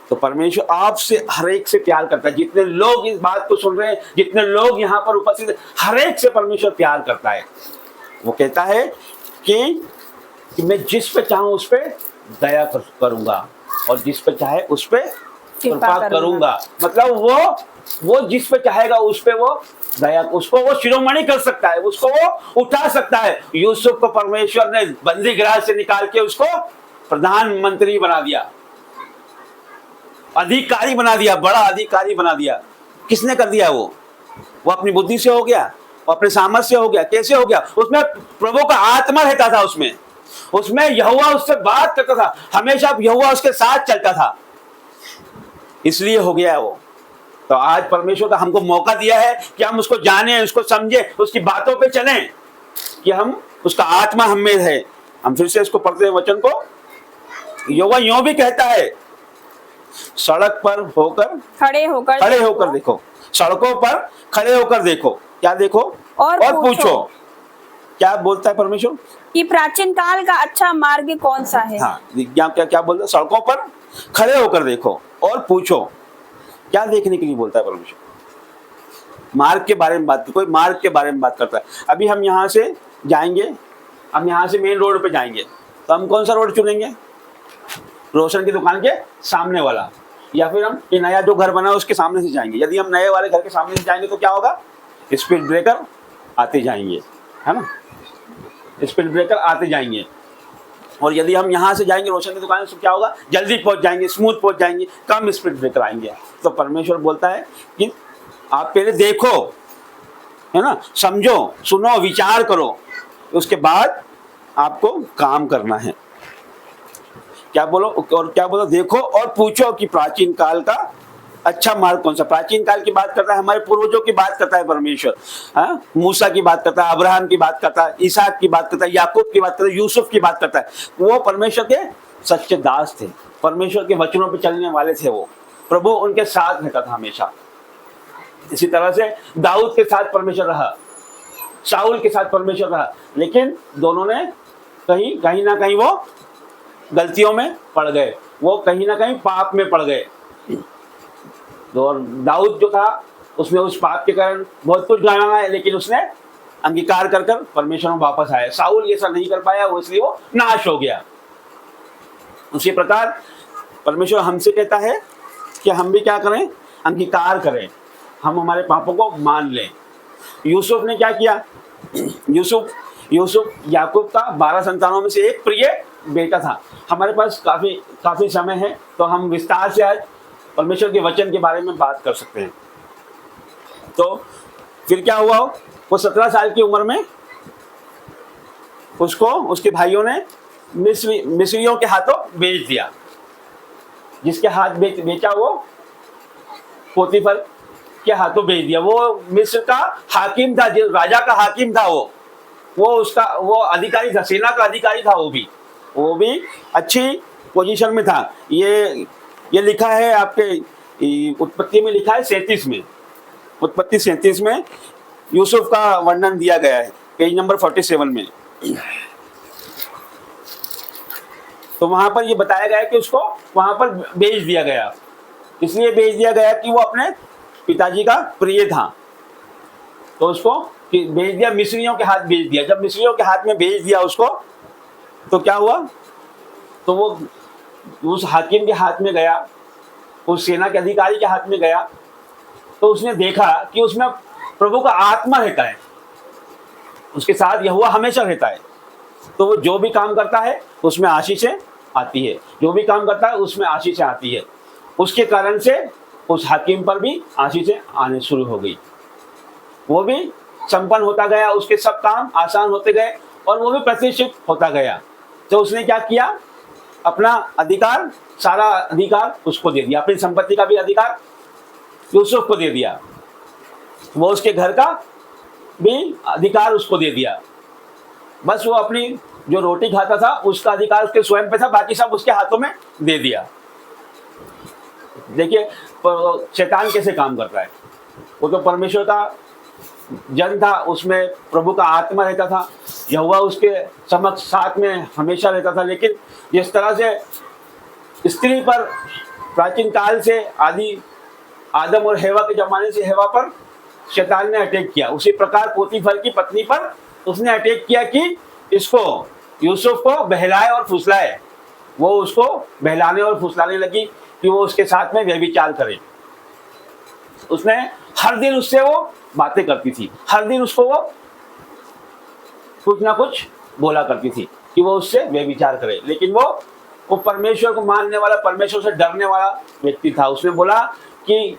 तो परमेश्वर आपसे हर एक से प्यार करता है। जितने लोग इस बात को सुन रहे हैं, जितने लोग यहाँ पर उपस्थित हैं, हर एक से परमेश्वर प्यार करता है। वो कहता है कि मैं जिस पे चाहूं उस पे दया करूंगा और जिस पे चाहे उस पे कृपा करूंगा। मतलब वो जिस पे चाहेगा उस पे वो दया, उसको वो शिरोमणि कर सकता है, उसको वो उठा सकता है। यूसुफ को परमेश्वर ने बंदी गृह से निकाल के उसको प्रधानमंत्री बना दिया, अधिकारी बना दिया, बड़ा अधिकारी बना दिया। किसने कर दिया? वो अपनी बुद्धि से हो गया, वो अपने सामर्थ्य से हो गया। कैसे हो गया? उसमें प्रभु का आत्मा रहता था, उसमें यहोवा उससे बात करता था, हमेशा यहोवा उसके साथ चलता था, इसलिए हो गया वो। तो आज परमेश्वर का हमको मौका दिया है कि हम उसको जाने, उसको समझे, उसकी बातों पे चलें, कि हम उसका आत्मा हम में है। हम फिर से इसको पढ़ते हैं वचन को। यहोवा यूं भी कहता है, सड़क पर होकर खड़े होकर देखो, सड़कों पर खड़े होकर देखो। क्या देखो? और पूछो। क्या बोलता है परमेश्वर? कि प्राचीन काल का अच्छा मार्ग कौन सा है। हाँ, क्या बोलता है? सड़कों पर खड़े होकर देखो और पूछो। क्या देखने के लिए बोलता है परमेश्वर? मार्ग के बारे में बात, कोई मार्ग के बारे में बात करता है। अभी हम यहाँ से जाएंगे, हम यहाँ से मेन रोड पे जाएंगे, तो हम कौन सा रोड चुनेंगे? रोशन की दुकान के सामने वाला, या फिर हम ये नया जो घर बना है उसके सामने से जाएंगे। यदि हम नए वाले घर के सामने से जाएंगे तो क्या होगा? स्पीड ब्रेकर आते जाएंगे, है ना, स्पीड ब्रेकर आते जाएंगे। और यदि हम यहाँ से जाएंगे रोशन की दुकान से, क्या होगा? जल्दी पहुँच जाएंगे, स्मूथ पहुँच जाएंगे, कम स्पीड ब्रेकर आएंगे। तो परमेश्वर बोलता है कि आप पहले देखो, है ना, समझो, सुनो, विचार करो, उसके बाद आपको काम करना है। क्या बोलो? और क्या बोलो? देखो और पूछो कि प्राचीन काल का अच्छा मार्ग कौन सा। प्राचीन काल की बात करता है, हमारे पूर्वजों की बात करता है परमेश्वर। हाँ, मूसा की बात करता है, अब्राहम की बात करता है, इसहाक की बात करता है, याकूब की बात करता है, यूसुफ की बात करता है। वो परमेश्वर के सच्चे दास थे, परमेश्वर के वचनों पे चलने वाले थे। वो प्रभु उनके साथ रहता था हमेशा। इसी तरह से दाऊद के साथ परमेश्वर रहा, शाऊल के साथ परमेश्वर रहा, लेकिन दोनों ने कहीं ना कहीं वो गलतियों में पड़ गए, वो कहीं ना कहीं पाप में पड़ गए। और दाऊद जो था उसने उस पाप के कारण बहुत कुछ जाना है, लेकिन उसने अंगीकार कर परमेश्वर में वापस आया। शाऊल ऐसा नहीं कर पाया, वो इसलिए वो नाश हो गया। उसी प्रकार परमेश्वर हमसे कहता है कि हम भी क्या करें? अंगीकार करें, हम हमारे पापों को मान लें, यूसुफ ने क्या किया? यूसुफ याकूब का 12 संतानों में से एक प्रिय बेटा था। हमारे पास काफ़ी समय है, तो हम विस्तार से आज परमेश्वर के वचन के बारे में बात कर सकते हैं। तो फिर क्या हुआ? वो 17 साल की उम्र में उसको उसके भाइयों ने मिस्रियों के हाथों बेच दिया। जिसके हाथ बेचा वो पोतीफर के हाथों बेच दिया। वो मिस्र का हाकिम था, जो राजा का हाकिम था, वो अधिकारी था, सेना का अधिकारी था। वो भी अच्छी पोजीशन में था। ये लिखा है आपके उत्पत्ति में, लिखा है 37 में, उत्पत्ति 37 में यूसुफ का वर्णन दिया गया है, पेज नंबर 47 में। तो वहां पर ये बताया गया कि उसको वहां पर बेच दिया गया। इसलिए बेच दिया गया कि वो अपने पिताजी का प्रिय था, तो उसको बेच दिया, मिस्रियों के हाथ बेच दिया। जब मिस्रियों के हाथ में बेच दिया उसको, तो क्या हुआ? तो वो उस हाकिम के हाथ में गया, उस सेना के अधिकारी के हाथ में गया, तो उसने देखा कि उसमें प्रभु का आत्मा रहता है, उसके साथ यहोवा हमेशा रहता है। तो वो जो भी काम करता है उसमें आशीषें आती है, जो भी काम करता है उसमें आशीषें आती है। उसके कारण से उस हाकिम पर भी आशीषें आने शुरू हो गई। वो भी संपन्न होता गया, उसके सब काम आसान होते गए और वो भी प्रतिष्ठित होता गया। तो उसने क्या किया? अपना अधिकार, सारा अधिकार उसको दे दिया, अपनी संपत्ति का भी अधिकार यूसुफ को दे दिया। वो उसके घर का भी अधिकार उसको दे दिया। बस वो अपनी जो रोटी खाता था उसका अधिकार उसके स्वयं पे था, बाकी सब उसके हाथों में दे दिया। देखिए शैतान कैसे काम करता है। वो तो परमेश्वर का जन था, उसमें प्रभु का आत्मा रहता था, यहोवा उसके समक्ष साथ में हमेशा रहता था। लेकिन जिस तरह से स्त्री पर प्राचीन काल से आदम और हेवा के जमाने से हेवा पर शैतान ने अटैक किया, उसी प्रकार पोतीफर की पत्नी पर उसने अटैक किया कि इसको, यूसुफ को बहलाए और फुसलाए। वो उसको बहलाने और फुसलाने लगी कि वो उसके साथ में व्यभिचार करे। उसने हर दिन उससे वो बातें करती थी, हर दिन उसको वो कुछ ना कुछ बोला करती थी कि वो उससे व्यभिचार करे। लेकिन वो परमेश्वर को मानने वाला, परमेश्वर से डरने वाला व्यक्ति था। उसने बोला कि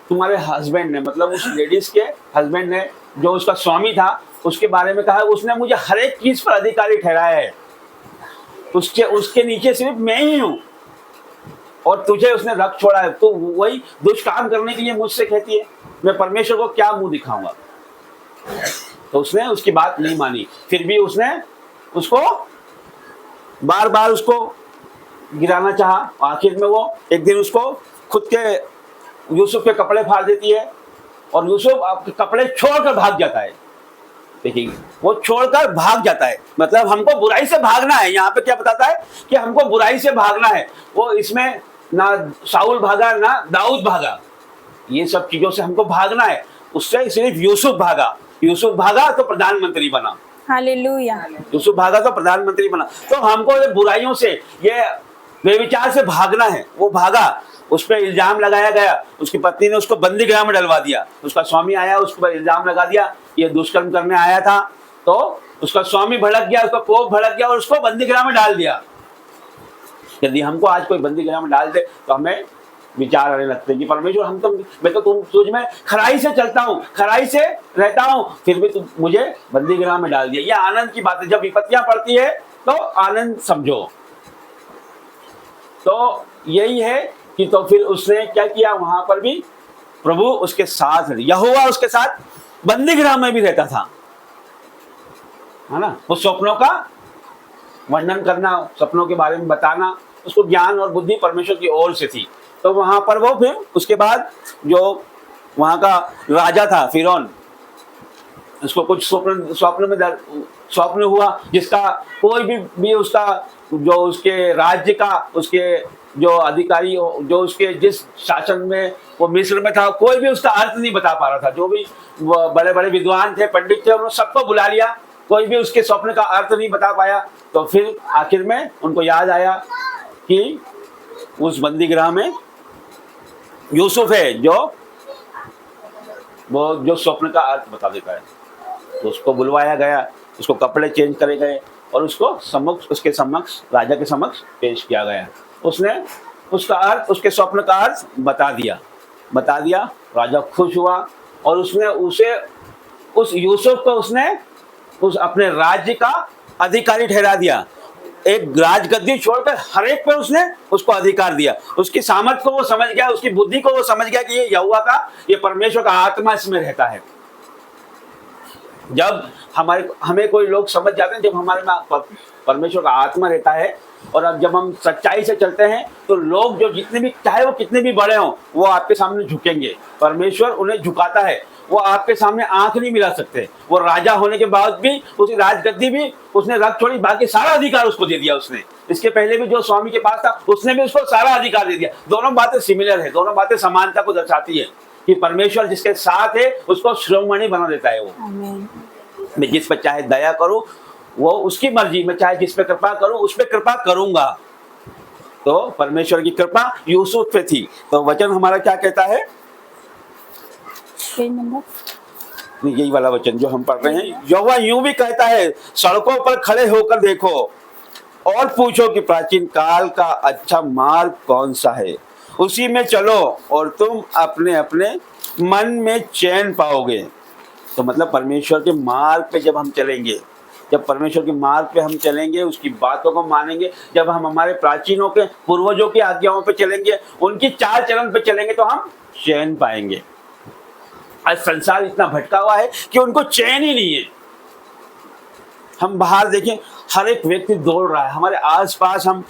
तुम्हारे हस्बैंड ने, मतलब उस लेडीज के हस्बैंड ने, जो उसका स्वामी था, उसके बारे में कहा उसने मुझे हर एक चीज पर अधिकारी ठहराया है, उसके नीचे सिर्फ मैं ही हूं और तुझे उसने रख छोड़ा है। तो वही दुष्काम करने के लिए मुझसे कहती है, मैं परमेश्वर को क्या मुंह दिखाऊंगा। तो उसने उसकी बात नहीं मानी, फिर भी उसने उसको बार बार उसको गिराना चाहा। आखिर में वो एक दिन उसको खुद के यूसुफ के कपड़े फाड़ देती है और यूसुफ आपके कपड़े छोड़कर भाग जाता है। देखिए वो छोड़कर भाग जाता है, मतलब हमको बुराई से भागना है। यहाँ पे क्या बताता है कि हमको बुराई से भागना है। वो इसमें ना शाऊल भागा ना दाऊद भागा, ये सब चीजों से हमको भागना है। उससे सिर्फ यूसुफ भागा तो प्रधानमंत्री बना। हालेलुया। यूसुफ भागा तो प्रधानमंत्री बना। तो हमको ये बुराइयों से, ये बेविचार से भागना है। वो भागा, उस पर इल्जाम लगाया गया, उसकी पत्नी ने उसको बंदी गृह में डलवा दिया। उसका स्वामी आया, उस पर इल्जाम लगा दिया ये दुष्कर्म करने आया था। तो उसका स्वामी भड़क गया, उसका कोप भड़क गया और उसको बंदी गृह में डाल दिया। यदि हमको आज कोई बंदी गृह में डाल दे तो हमें विचार आने लगते कि परमेश्वर मैं तो तुझ में खराई से चलता हूँ, खराई से रहता हूँ, फिर भी तुम मुझे बंदी गृह में डाल दिया। यह आनंद की बात है। जब विपत्तियां पड़ती है तो आनंद समझो। तो यही है कि तो फिर उसने क्या किया, वहां पर भी प्रभु उसके साथ, यहोवा उसके साथ बंदी गृह में भी रहता था, है ना। वो स्वप्नों का वर्णन करना, सपनों के बारे में बताना, उसको ज्ञान और बुद्धि परमेश्वर की ओर से थी। तो वहां पर वो फिर उसके बाद जो वहां का राजा था फिरौन, उसको कुछ स्वप्न हुआ जिसका कोई भी उसका जो उसके राज्य का, उसके जो अधिकारी, जो उसके जिस शासन में वो मिस्र में था, कोई भी उसका अर्थ नहीं बता पा रहा था। जो भी बड़े बड़े विद्वान थे, पंडित थे, उन्होंने सबको बुला लिया, कोई भी उसके स्वप्न का अर्थ नहीं बता पाया। तो फिर आखिर में उनको याद आया कि उस बंदी गृह में यूसुफ है, जो वो जो स्वप्न का अर्थ बता देता है। तो उसको बुलवाया गया, उसको कपड़े चेंज करे गए और उसके समक्ष राजा के समक्ष पेश किया गया। उसने उसका अर्थ, उसके स्वप्न का अर्थ बता दिया। राजा खुश हुआ और उसने उस यूसुफ को उस अपने राज्य का अधिकारी ठहरा दिया। एक राजगद्दी छोड़कर हर एक पे उसने उसको अधिकार दिया। उसकी सामर्थ को वो समझ गया, उसकी बुद्धि को वो समझ गया कि ये यहोवा का, ये परमेश्वर का आत्मा इसमें रहता है। जब हमें कोई लोग समझ जाते हैं, जब हमारे में परमेश्वर का आत्मा रहता है और अब जब हम सच्चाई से चलते हैं तो लोग जो जितने भी, चाहे वो कितने भी बड़े हों, वो आपके सामने झुकेंगे। परमेश्वर उन्हें झुकाता है, वो आपके सामने आंख नहीं मिला सकते। वो राजा होने के बाद भी उसकी राजगद्दी भी उसने रख छोड़ी, बाकी सारा अधिकार उसको दे दिया उसने। इसके पहले भी जो स्वामी के पास था उसने भी उसको सारा अधिकार दे दिया। दोनों बातें सिमिलर है, दोनों बातें समानता को दर्शाती है कि परमेश्वर जिसके साथ है उसको शिरोमणि बना देता है। वो मैं जिस पर चाहे दया करूं वो उसकी मर्जी, मैं चाहे जिस पे कृपा करूं उस पे कृपा करूंगा। तो परमेश्वर की कृपा यूसुफ पे थी। तो वचन हमारा क्या कहता है, यही वाला वचन जो हम पढ़ रहे हैं, यहोवा यूं भी कहता है, सड़कों पर खड़े होकर देखो और पूछो कि प्राचीन काल का अच्छा मार्ग कौन सा है, उसी में चलो और तुम अपने अपने मन में चैन पाओगे। तो मतलब परमेश्वर के मार्ग पे जब हम चलेंगे, जब परमेश्वर के मार्ग पे हम चलेंगे, उसकी बातों को मानेंगे, जब हम हमारे प्राचीनों के पूर्वजों की आज्ञाओं पे चलेंगे, उनकी चाल चलन पे चलेंगे, तो हम चैन पाएंगे। आज संसार इतना भटका हुआ है कि उनको चैन ही नहीं है। हम बाहर देखें, हर एक व्यक्ति दौड़ रहा है। हमारे आसपास हम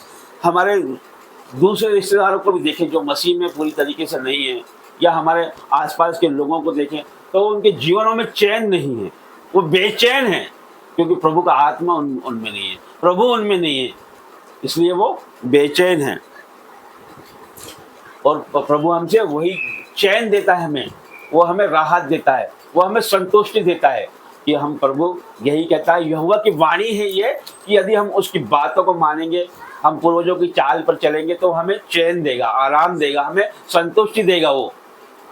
हमारे दूसरे रिश्तेदारों को भी देखें जो मसीह में पूरी तरीके से नहीं है, या हमारे आसपास के लोगों को देखें तो उनके जीवनों में चैन नहीं है, वो बेचैन है, क्योंकि प्रभु का आत्मा उनमें नहीं है, प्रभु उनमें नहीं है, इसलिए वो बेचैन है। और प्रभु हमसे वही चैन देता है, वो हमें राहत देता है, वो हमें संतुष्टि देता है कि हम, प्रभु यही कहता है, यहोवा की वाणी है ये, कि यदि हम उसकी बातों को मानेंगे, हम पूर्वजों की चाल पर चलेंगे, तो हमें चैन देगा, आराम देगा, हमें संतुष्टि देगा वो।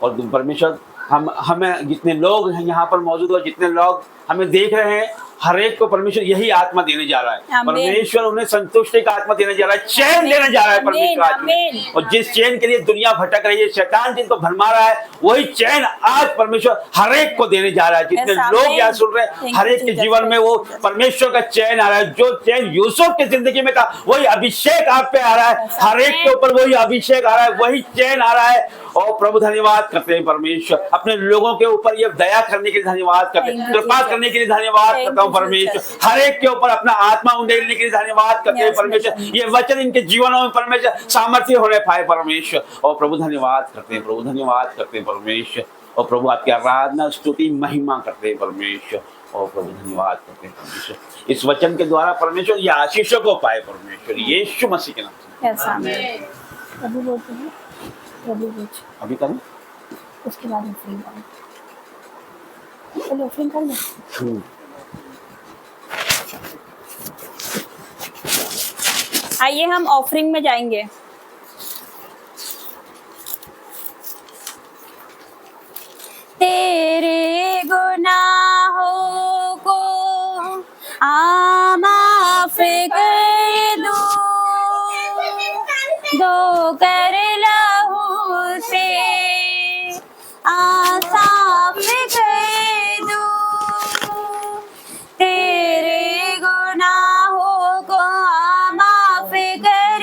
और परमेश्वर हमें जितने लोग हैं यहाँ पर मौजूद और जितने लोग हमें देख रहे हैं, हर एक को परमेश्वर यही आत्मा देने जा रहा है। परमेश्वर उन्हें संतुष्टि का आत्मा देने जा रहा है, चैन देने जा रहा है परमेश्वर आज। और जिस चैन के लिए दुनिया भटक रही है, शैतान जिनको भरमा रहा है, वही चैन आज परमेश्वर हर एक को देने जा रहा है। जितने लोग यहाँ सुन रहे हैं, हर एक के जीवन में वो परमेश्वर का चैन आ रहा है। जो चैन यूसुफ की जिंदगी में था, वही अभिषेक आप पे आ रहा है, हर एक के ऊपर वही अभिषेक आ रहा है, वही चैन आ रहा है। और प्रभु धन्यवाद करते हैं परमेश्वर, अपने लोगों के ऊपर ये दया करने के लिए धन्यवाद करते हैं, कृपा करने के लिए धन्यवाद करता हूँ परमेश्वर, हर एक के ऊपर अपना आत्मा उंडेलने के लिए धन्यवाद करते हैं परमेश्वर। ये वचन इनके जीवनों में परमेश्वर सामर्थ्य होने पाए परमेश्वर। और प्रभु धन्यवाद करते हैं, प्रभु धन्यवाद करते हैं परमेश्वर। और प्रभु आपकी आराधना, स्तुति, महिमा करते हैं परमेश्वर। और प्रभु धन्यवाद करते हैं परमेश्वर, इस वचन के द्वारा परमेश्वर ये आशीषों को पाए परमेश्वर, यीशु मसीह के नाम से। अभी करें, उसके बाद ऑफरिंग करें। चलो ऑफरिंग कर लो। आइए हम ऑफरिंग में जाएंगे। तेरे गुनाहों को माफ कर दो कर लहू से साफ कर दो। तेरे गुनाहों को माफ कर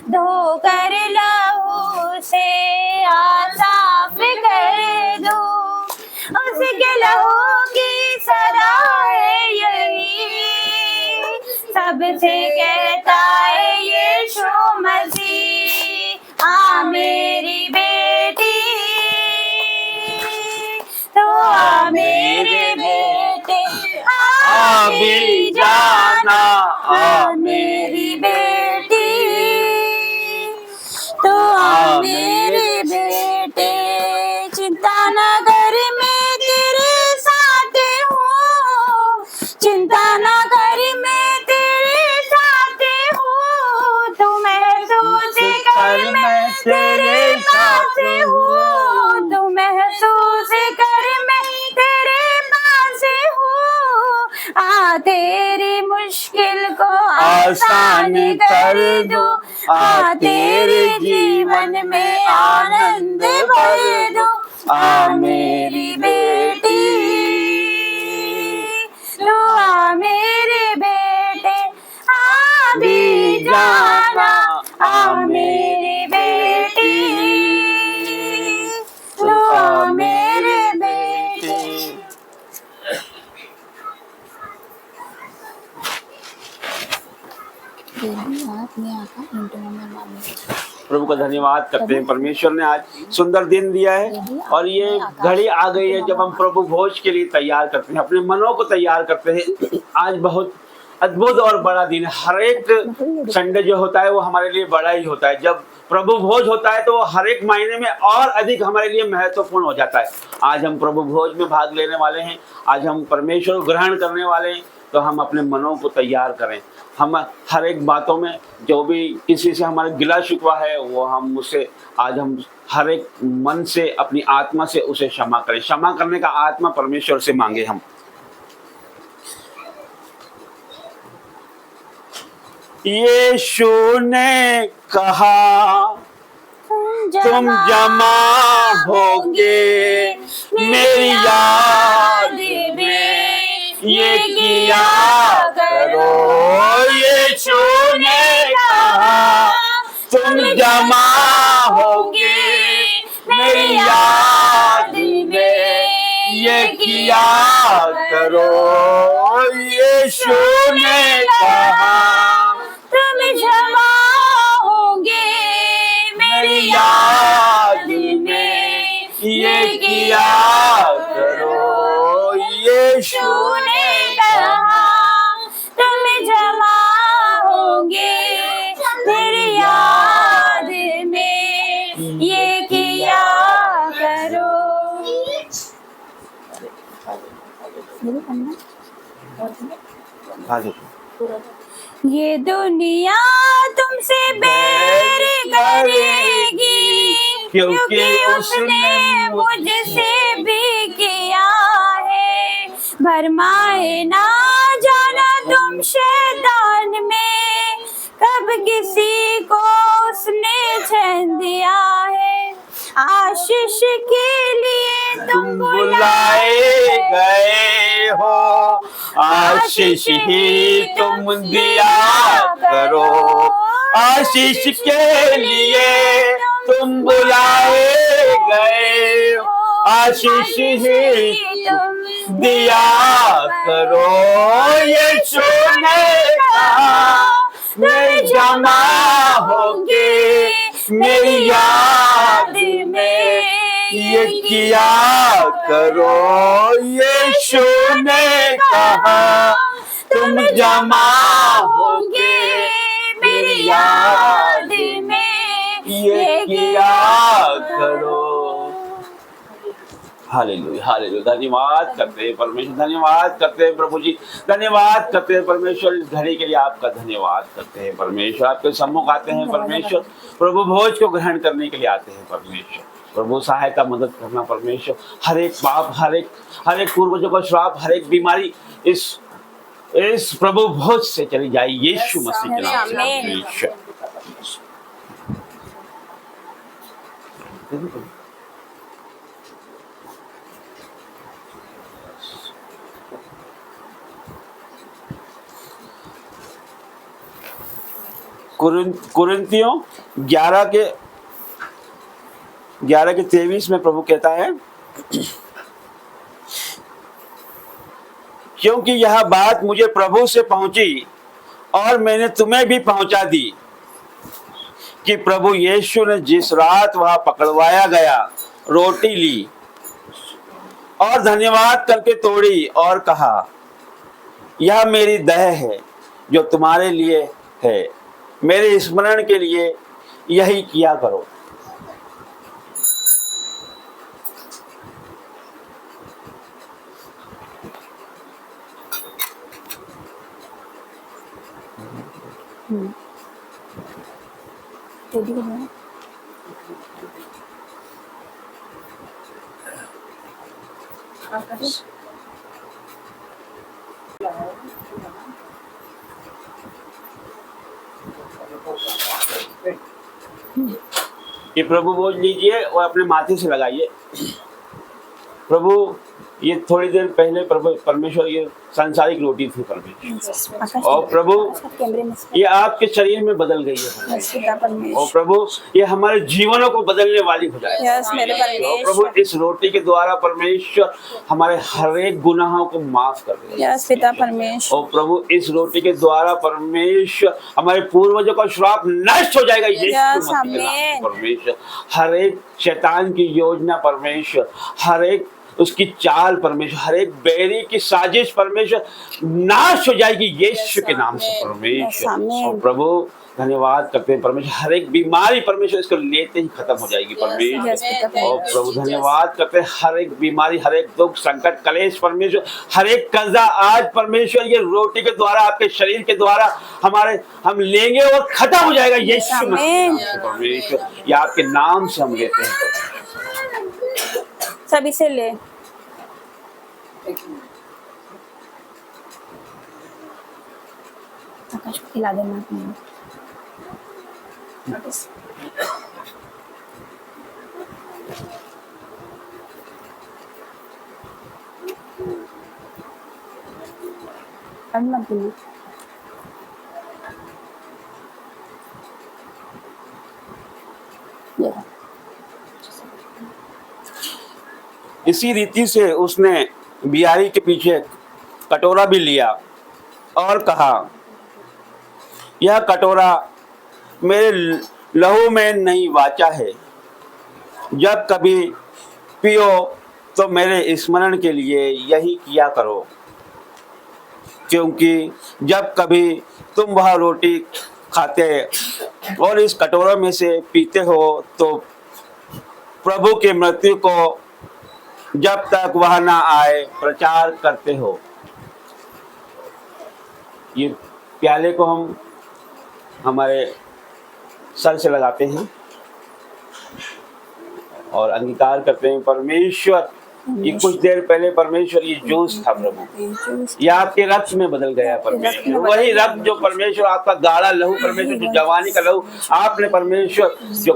दो कर लहू से साफ कर दो। उसके लहू की सदा है यही, सबसे कहता है यीशु मसीह, आ मेरी बेटी, तो आ मेरे बेटे, आ भी जाना, आ मेरी बेटी, तो आ मेरे बेटे। चिंता न कर, मैं तेरे साथ हूँ, चिंता न कर, मैं तेरे साथ हूँ, तू महसूस कर, मैं तेरे साथ हूँ, तू महसूस कर। मेरी मुश्किल को आसान कर दो, आ तेरे जीवन में आनंद भर दो। आ मेरी बेटी, तू आ मेरे बेटे, आ भी जाना, आ मेरी बेटी, तू आ मेरे बेटे। प्रभु का धन्यवाद करते हैं। परमेश्वर ने आज सुंदर दिन दिया है और ये घड़ी आ गई है जब हम प्रभु भोज के लिए तैयार करते हैं, अपने मनों को तैयार करते हैं। आज बहुत अद्भुत और बड़ा दिन है। हर एक संडे जो होता है वो हमारे लिए बड़ा ही होता है। जब प्रभु भोज होता है तो हर एक महीने में और अधिक हमारे लिए महत्वपूर्ण हो जाता है। आज हम प्रभु भोज में भाग लेने वाले हैं, आज हम परमेश्वर को ग्रहण करने वाले हैं, तो हम अपने मनों को तैयार करें। हम हर एक बातों में जो भी किसी से हमारा गिला शिकवा है वो हम उसे आज हम हर एक मन से अपनी आत्मा से उसे क्षमा करें। क्षमा करने का आत्मा परमेश्वर से मांगे हम। यीशु ने कहा तुम जमा होगे मेरी याद में, ये किया करो। यीशु ने कहा तुम जमा होगे मेरी याद में, ये किया करो। यीशु ने कहा तुम जमा होगे मेरी याद में, ये किया करो। यीशु ने कहा तुम जमा होगे मेरी याद में, ये किया करो। ये दुनिया तुमसे बैर करेगी, क्योंकि उसने मुझसे भी किया है। भरमाए ना जाना तुम शैतान में, कब किसी को उसने चैन दिया है। आशीष के लिए तुम बुलाए गए हो, आशीष ही तुम दिया करो। आशीष के लिए तुम बुलाए गए हो, आशीष ही तुम दिया करो। यीशु ने कहा मैं जमा होगे मेरी याद में, ये किया करो। यीशु ने कहा तुम जमा होगे मेरी याद में, ये किया करो। Hallelujah, hallelujah. धन्यवाद करते हैं परमेश्वर, धन्यवाद करते हैं प्रभु जी, धन्यवाद करते हैं परमेश्वर। इस घड़ी के लिए आपका धन्यवाद करते हैं परमेश्वर। आपके सम्मुख आते हैं परमेश्वर, प्रभु भोज को ग्रहण करने के लिए आते हैं परमेश्वर। प्रभु सहायता मदद करना परमेश्वर। हर एक पाप, हर एक पूर्वजों का श्राप, हर एक बीमारी इस प्रभु भोज से चली जाए यीशु मसीह के नाम से परमेश्वर। कुरिन्थियों 11:23 में प्रभु कहता है क्योंकि यह बात मुझे प्रभु से पहुंची और मैंने तुम्हें भी पहुंचा दी कि प्रभु यीशु ने जिस रात वहां पकड़वाया गया रोटी ली और धन्यवाद करके तोड़ी और कहा यह मेरी देह है जो तुम्हारे लिए है, मेरे स्मरण के लिए यही किया करो। ये प्रभु भोज लीजिए और अपने माथे से लगाइए। प्रभु ये थोड़ी देर पहले प्रभु परमेश्वर ये सांसारिक रोटी थी परमेश्वर, और प्रभु ये आपके शरीर में बदल गई है और प्रभु ये हमारे जीवनों को बदलने वाली हो जाए। और प्रभु इस रोटी के द्वारा परमेश्वर हमारे हर एक गुनाहों को माफ कर दे। और प्रभु इस रोटी के द्वारा परमेश्वर हमारे पूर्वजों का श्राप नष्ट हो जाएगा। यीशु मसीह के नाम से परमेश्वर हर एक शैतान की योजना परमेश्वर, हर एक उसकी चाल परमेश्वर, हर एक बैरी की साजिश परमेश्वर नाश हो जाएगी यीशु के नाम से परमेश्वर। और प्रभु धन्यवाद करते हैं परमेश्वर, हर एक बीमारी परमेश्वर इसको लेते ही खत्म हो जाएगी परमेश्वर। और प्रभु धन्यवाद करते हैं हर एक बीमारी, हर एक दुख संकट कलेश परमेश्वर, हर एक कर्जा आज परमेश्वर ये रोटी के द्वारा आपके शरीर के द्वारा हम लेंगे और खत्म हो जाएगा यीशु मसीह से परमेश्वर। ये आपके नाम से हम लेते हैं। सभी से ले आकाश को खिला देना अपने। मत भूलिए। इसी रीति से उसने बियारी के पीछे कटोरा भी लिया और कहा, यह कटोरा मेरे लहू में नई वाचा है, जब कभी पियो तो मेरे स्मरण के लिए यही किया करो। क्योंकि जब कभी तुम वह रोटी खाते और इस कटोरा में से पीते हो तो प्रभु के मृत्यु को जब तक वह ना आए प्रचार करते हो। ये प्याले को हम हमारे सर से लगाते हैं और अंगीकार करते हैं परमेश्वर। ये कुछ देर पहले परमेश्वर ये जूस था प्रभु, ये आपके रक्त में बदल गया परमेश्वर। वही रक्त जो परमेश्वर आपका गाढ़ा लहू परमेश्वर, जो जवानी का लहू आपने परमेश्वर जो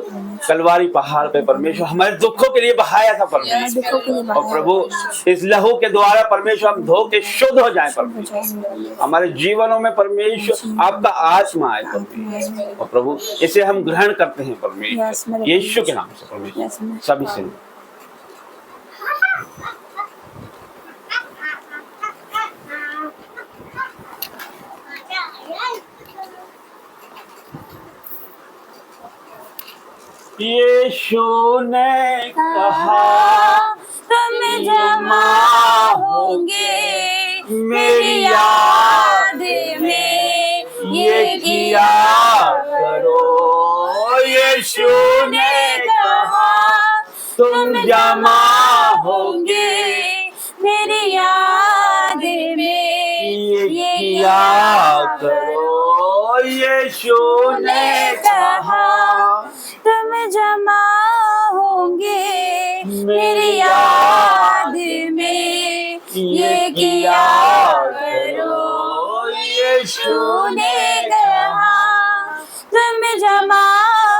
कलवारी पहाड़ पे परमेश्वर हमारे दुखों के लिए बहाया था परमेश्वर। और प्रभु इस लहू के द्वारा परमेश्वर हम धो के शुद्ध हो जाए परमेश्वर, हमारे जीवनों में परमेश्वर आपका आत्मा आए परमेश्वर। और प्रभु इसे हम ग्रहण करते हैं परमेश्वर यीशु के नाम से परमेश्वर। सभी से यीशु ने कहा तुम जमा होंगे मेरी याद में, ये किया करो। यीशु ने कहा तुम जमा होंगे मेरी याद में, ये किया करो। यीशु ने कहा तुम जमा होंगे मेरी याद में, ये किया करो। यीशु ने कहा तुम जमा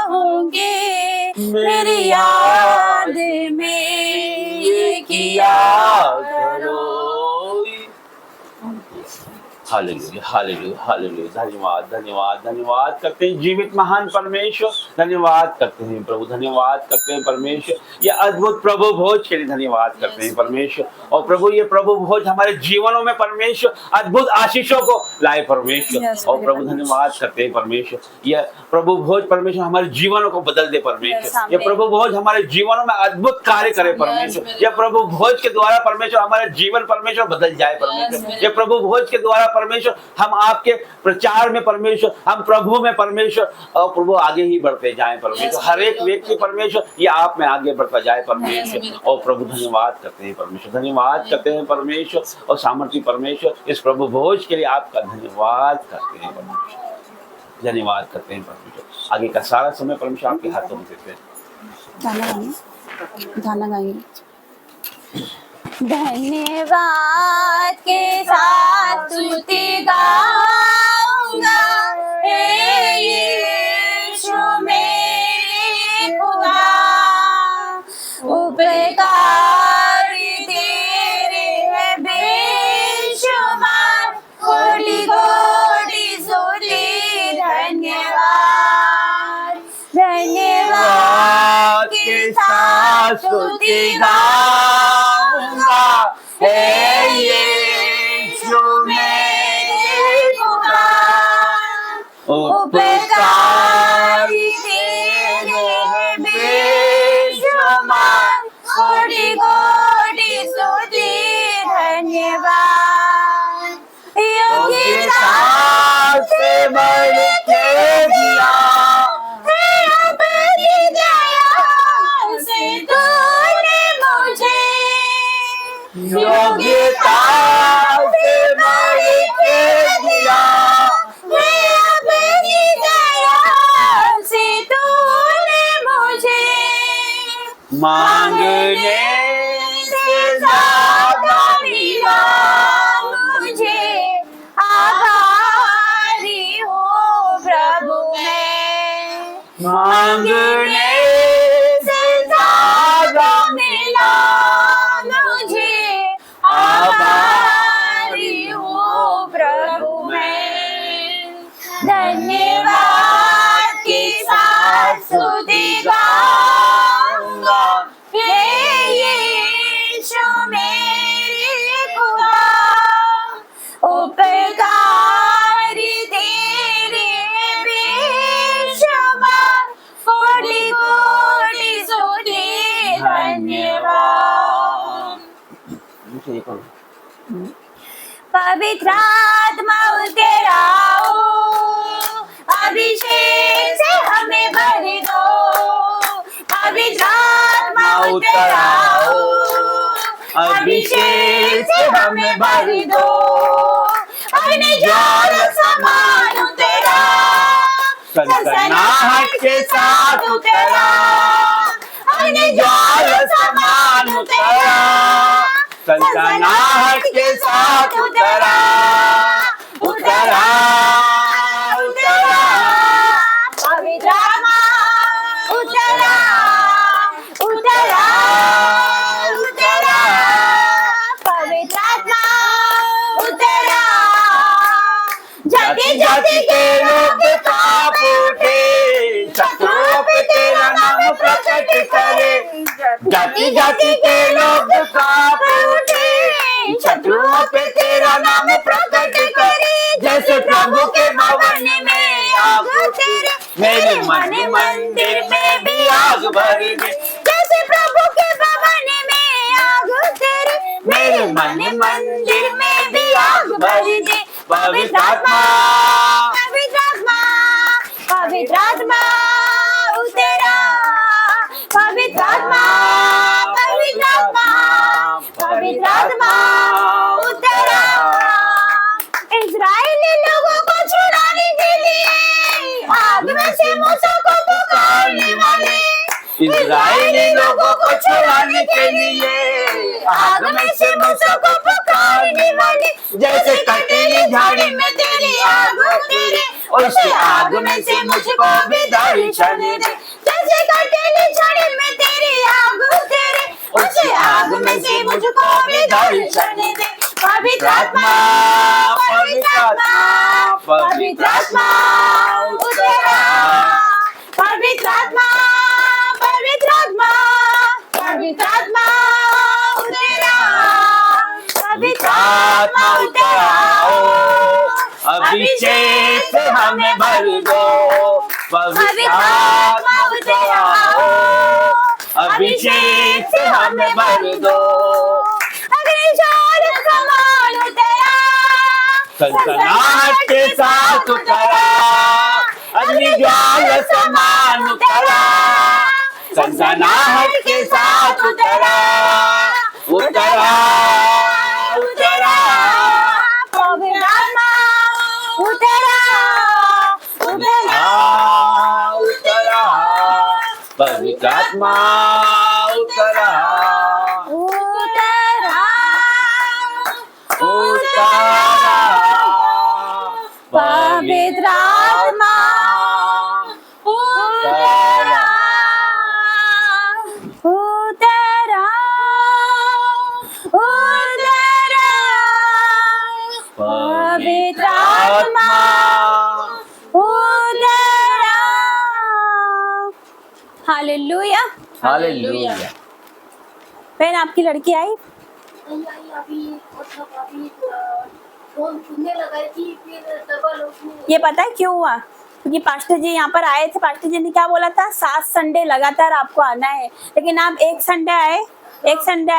होंगे मेरी याद में, ये किया करो। Hallelujah hallelujah hallelujah. धन्यवाद धन्यवाद धन्यवाद करते हैं जीवित महान परमेश्वर, धन्यवाद करते हैं प्रभु, धन्यवाद करते हैं परमेश्वर ये अद्भुत प्रभु भोज के लिए धन्यवाद करते हैं परमेश्वर। और प्रभु ये प्रभु भोज हमारे जीवनों में परमेश्वर अद्भुत आशीषों को लाए परमेश्वर। और प्रभु धन्यवाद करते हैं परमेश्वर ये प्रभु भोज परमेश्वर हमारे जीवनों को बदल दे परमेश्वर। ये प्रभु भोज हमारे जीवनों में अद्भुत कार्य करे परमेश्वर। ये प्रभु भोज के द्वारा परमेश्वर हमारे जीवन परमेश्वर बदल जाए परमेश्वर। ये प्रभु भोज के द्वारा परमेश्वर हम आपके प्रचार में परमेश्वर, हम प्रभु में परमेश्वर और प्रभु आगे ही बढ़ते जाएं परमेश्वर। हर एक व्यक्ति परमेश्वर ये आप में आगे बढ़ता जाए परमेश्वर। और प्रभु धन्यवाद करते हैं परमेश्वर, धन्यवाद करते हैं परमेश्वर। और सामर्थी परमेश्वर इस प्रभु भोज के लिए आपका धन्यवाद करते हैं परमेश्वर, धन्यवाद करते हैं परमेश्वर। आगे का सारा समय परमेश्वर आपके हाथों में देते हैं। गाना गाएंगे। धन्यवाद के साथ स्तुति गाऊंगा, हे यीशु मेरे खुदा। उपकारी तेरे है बेशुमार, कोटि कोटि स्तुति धन्यवाद। धन्यवाद के साथ स्तुति गाऊंगा, हे यीशु मेरे खुदा। उपकारी तेरे है बेशुमार, कोटि कोटि स्तुति धन्यवाद। योग्यता से बढ़ के दिया, है अपनी दया से तूने मुझे। योग्यता से बढ़ के दिया, है अपनी दया से तूने मुझे। मांगने से ज्यादा मिला मुझे, आभारी हूँ प्रभु मैं। मांगने से ज्यादा मिला मुझे, आभारी हूँ प्रभु मैं। धन्यवाद के साथ स्तुति गाऊंगा, हे यीशु मेरे खुदा। उपकारी तेरे बेशुमार, कोटि कोटि स्तुति धन्यवाद। पवित्र आत्मा उतराओ, अभिषेक से हमें भर दो। पवित्र आत्मा उतराओ, अभिषेक से हमें भर दो। अपने ज्वार समान उतरा, सनसनाहट के साथ उतरा। अपने ज्वार समान उतरा, सनसनाहट के साथ उतरा। उतरा उतरा पवित्र आत्मा उतरा, उतरा उतरा पवित्र आत्मा उतरा। जाति जाति के लोग कांप उठे, शत्रुओं पे तेरा नाम प्रकट करे। जाति जाति के लोग कांप उठे, शत्रुओं पे तेरा नाम प्रकट करे। जैसे प्रभु के भवन में आग तेरे, मेरे मन मंदिर में भी आग भर दे। जैसे प्रभु के भवन में आग तेरे, मेरे मन मंदिर में भी आग भर दे। पवित्र आत्मा, पवित्र आत्मा, पवित्र आत्मा उतरा। पवित्र आत्मा, पवित्र आत्मा, पवित्र आत्मा उतरा। इस्राएली लोगों को छुड़ाने के लिए आग में से मूसा को पुकारने वाले। इस्राएली लोगों को छुड़ाने के लिए आग में से मूसा को पुकारने वाले। जैसे कटीली झाड़ी में तेरी आग उतरे, उसी आग में से मुझको भी दर्शन दे। जैसे कटीली झाड़ी में तेरी आग उतरे, उसी आग में से मुझको भी दर्शन दे। पवित्र आत्मा, पवित्र आत्मा, पवित्र आत्मा उतरा। पवित्र आत्मा, पवित्र आत्मा, पवित्र आत्मा उतरा। पवित्र आत्मा उतराओ, अभिषेक से हमें भर दो। पवित्र आत्मा उतराओ, अभिषेक से हमें भर दो। अग्निज्वाल समान उतरा, सनसनाहट के साथ उतरा। अग्निज्वाल समान उतरा, सनसनाहट के साथ उतरा। उतरा उतरा पवित्र आत्मा उतरा, उतरा उतरा पवित्र आत्मा उतरा, उतरा पवित्र आत्मा उतरा उतरा उतरा पवित्र आत्मा उतरा। हालेलुया। हालेलुया। बहन आपकी लड़की आई? अभी मतलब अभी फोन सुनने लगाई थी, फिर डबल उसने ये पता है क्यों हुआ? क्योंकि पास्टर जी यहाँ पर आए थे। पास्टर जी ने क्या बोला था? 7 संडे लगातार आपको आना है, लेकिन आप एक संडे आए,